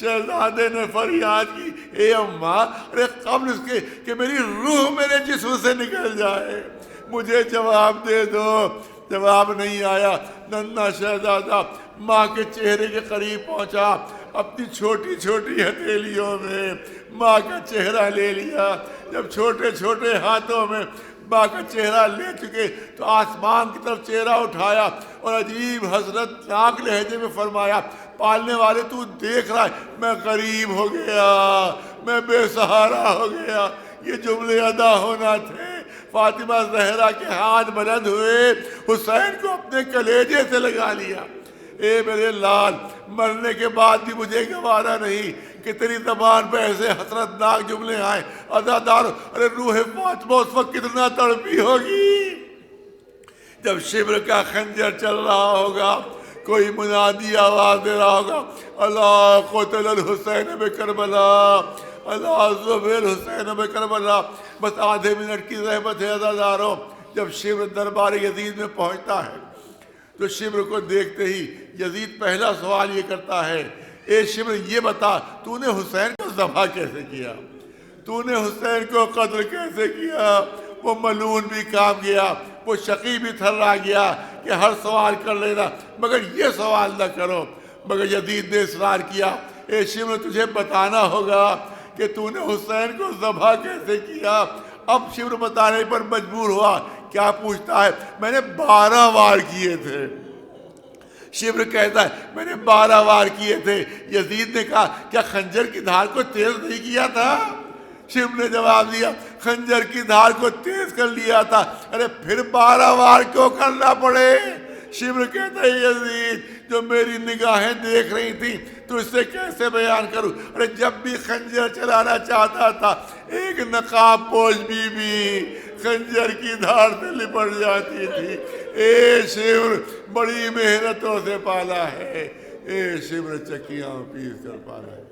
شہزادے نے فریاد کی اے اماں، ارے قبل اس کے کہ میری روح میرے جسم سے نکل جائے مجھے جواب دے دو۔ جواب نہیں آیا۔ ننھا شہزادہ ماں کے چہرے کے قریب پہنچا، اپنی چھوٹی چھوٹی ہتھیلیوں میں ماں کا چہرہ لے لیا۔ جب چھوٹے چھوٹے ہاتھوں میں ماں کا چہرہ لے چکے تو آسمان کی طرف چہرہ اٹھایا اور عجیب حسرت ناک لہجے میں فرمایا، پالنے والے تو دیکھ رہا ہے میں غریب ہو گیا، میں بے سہارا ہو گیا۔ یہ جملے ادا ہونا تھے۔ فاطمہ زہرا کے ہاتھ بلند ہوئے، حسین کو اپنے کلیجے سے لگا لیا۔ اے میرے لال، مرنے کے بعد بھی مجھے گوارا نہیں کہ تیری زبان پہ ایسے حسرتناک جملے آئیں۔ عزادار، ارے روح فاطمہ اس وقت کتنا تڑپی ہوگی جب شبر کا خنجر چل رہا ہوگا، کوئی منادی آواز دے رہا ہوگا، اللہ قتل الحسین بکربلا، اللہ زبیر حسین بکربلا۔ بس آدھے منٹ کی زحمت ہے عزاداروں۔ جب شبر دربار یزید میں پہنچتا ہے تو شبر کو دیکھتے ہی یزید پہلا سوال یہ کرتا ہے، اے شبر یہ بتا تو نے حسین کو ذبح کیسے کیا، تو نے حسین کو قتل کیسے کیا؟ وہ ملعون بھی کام گیا، وہ شقی بھی تھرا گیا کہ ہر سوال کر لینا مگر یہ سوال نہ کرو۔ مگر یزید نے اصرار کیا، اے شبر تجھے بتانا ہوگا کہ تو نے حسین کو ذبح کیسے کیا۔ اب شبر بتانے پر مجبور ہوا، کیا پوچھتا ہے؟ میں نے 12 وار کیے تھے۔ شبر کہتا ہے میں نے 12 وار کیے تھے۔ یزید نے کہا کیا خنجر کی دھار کو تیز نہیں کیا تھا؟ شمر نے جواب دیا خنجر کی دھار کو تیز کر لیا تھا، ارے پھر 12 وار کیوں کرنا پڑے؟ شمر کہتا ہے یزید جو میری نگاہیں دیکھ رہی تھی تو اس سے کیسے بیان کروں؟ ارے جب بھی خنجر چلانا چاہتا تھا ایک نقاب پوش بی بی خنجر کی دھار سے لپٹ جاتی تھی۔ اے شمر بڑی محنتوں سے پالا ہے، اے شمر چکیاں پیس کر پالا ہے۔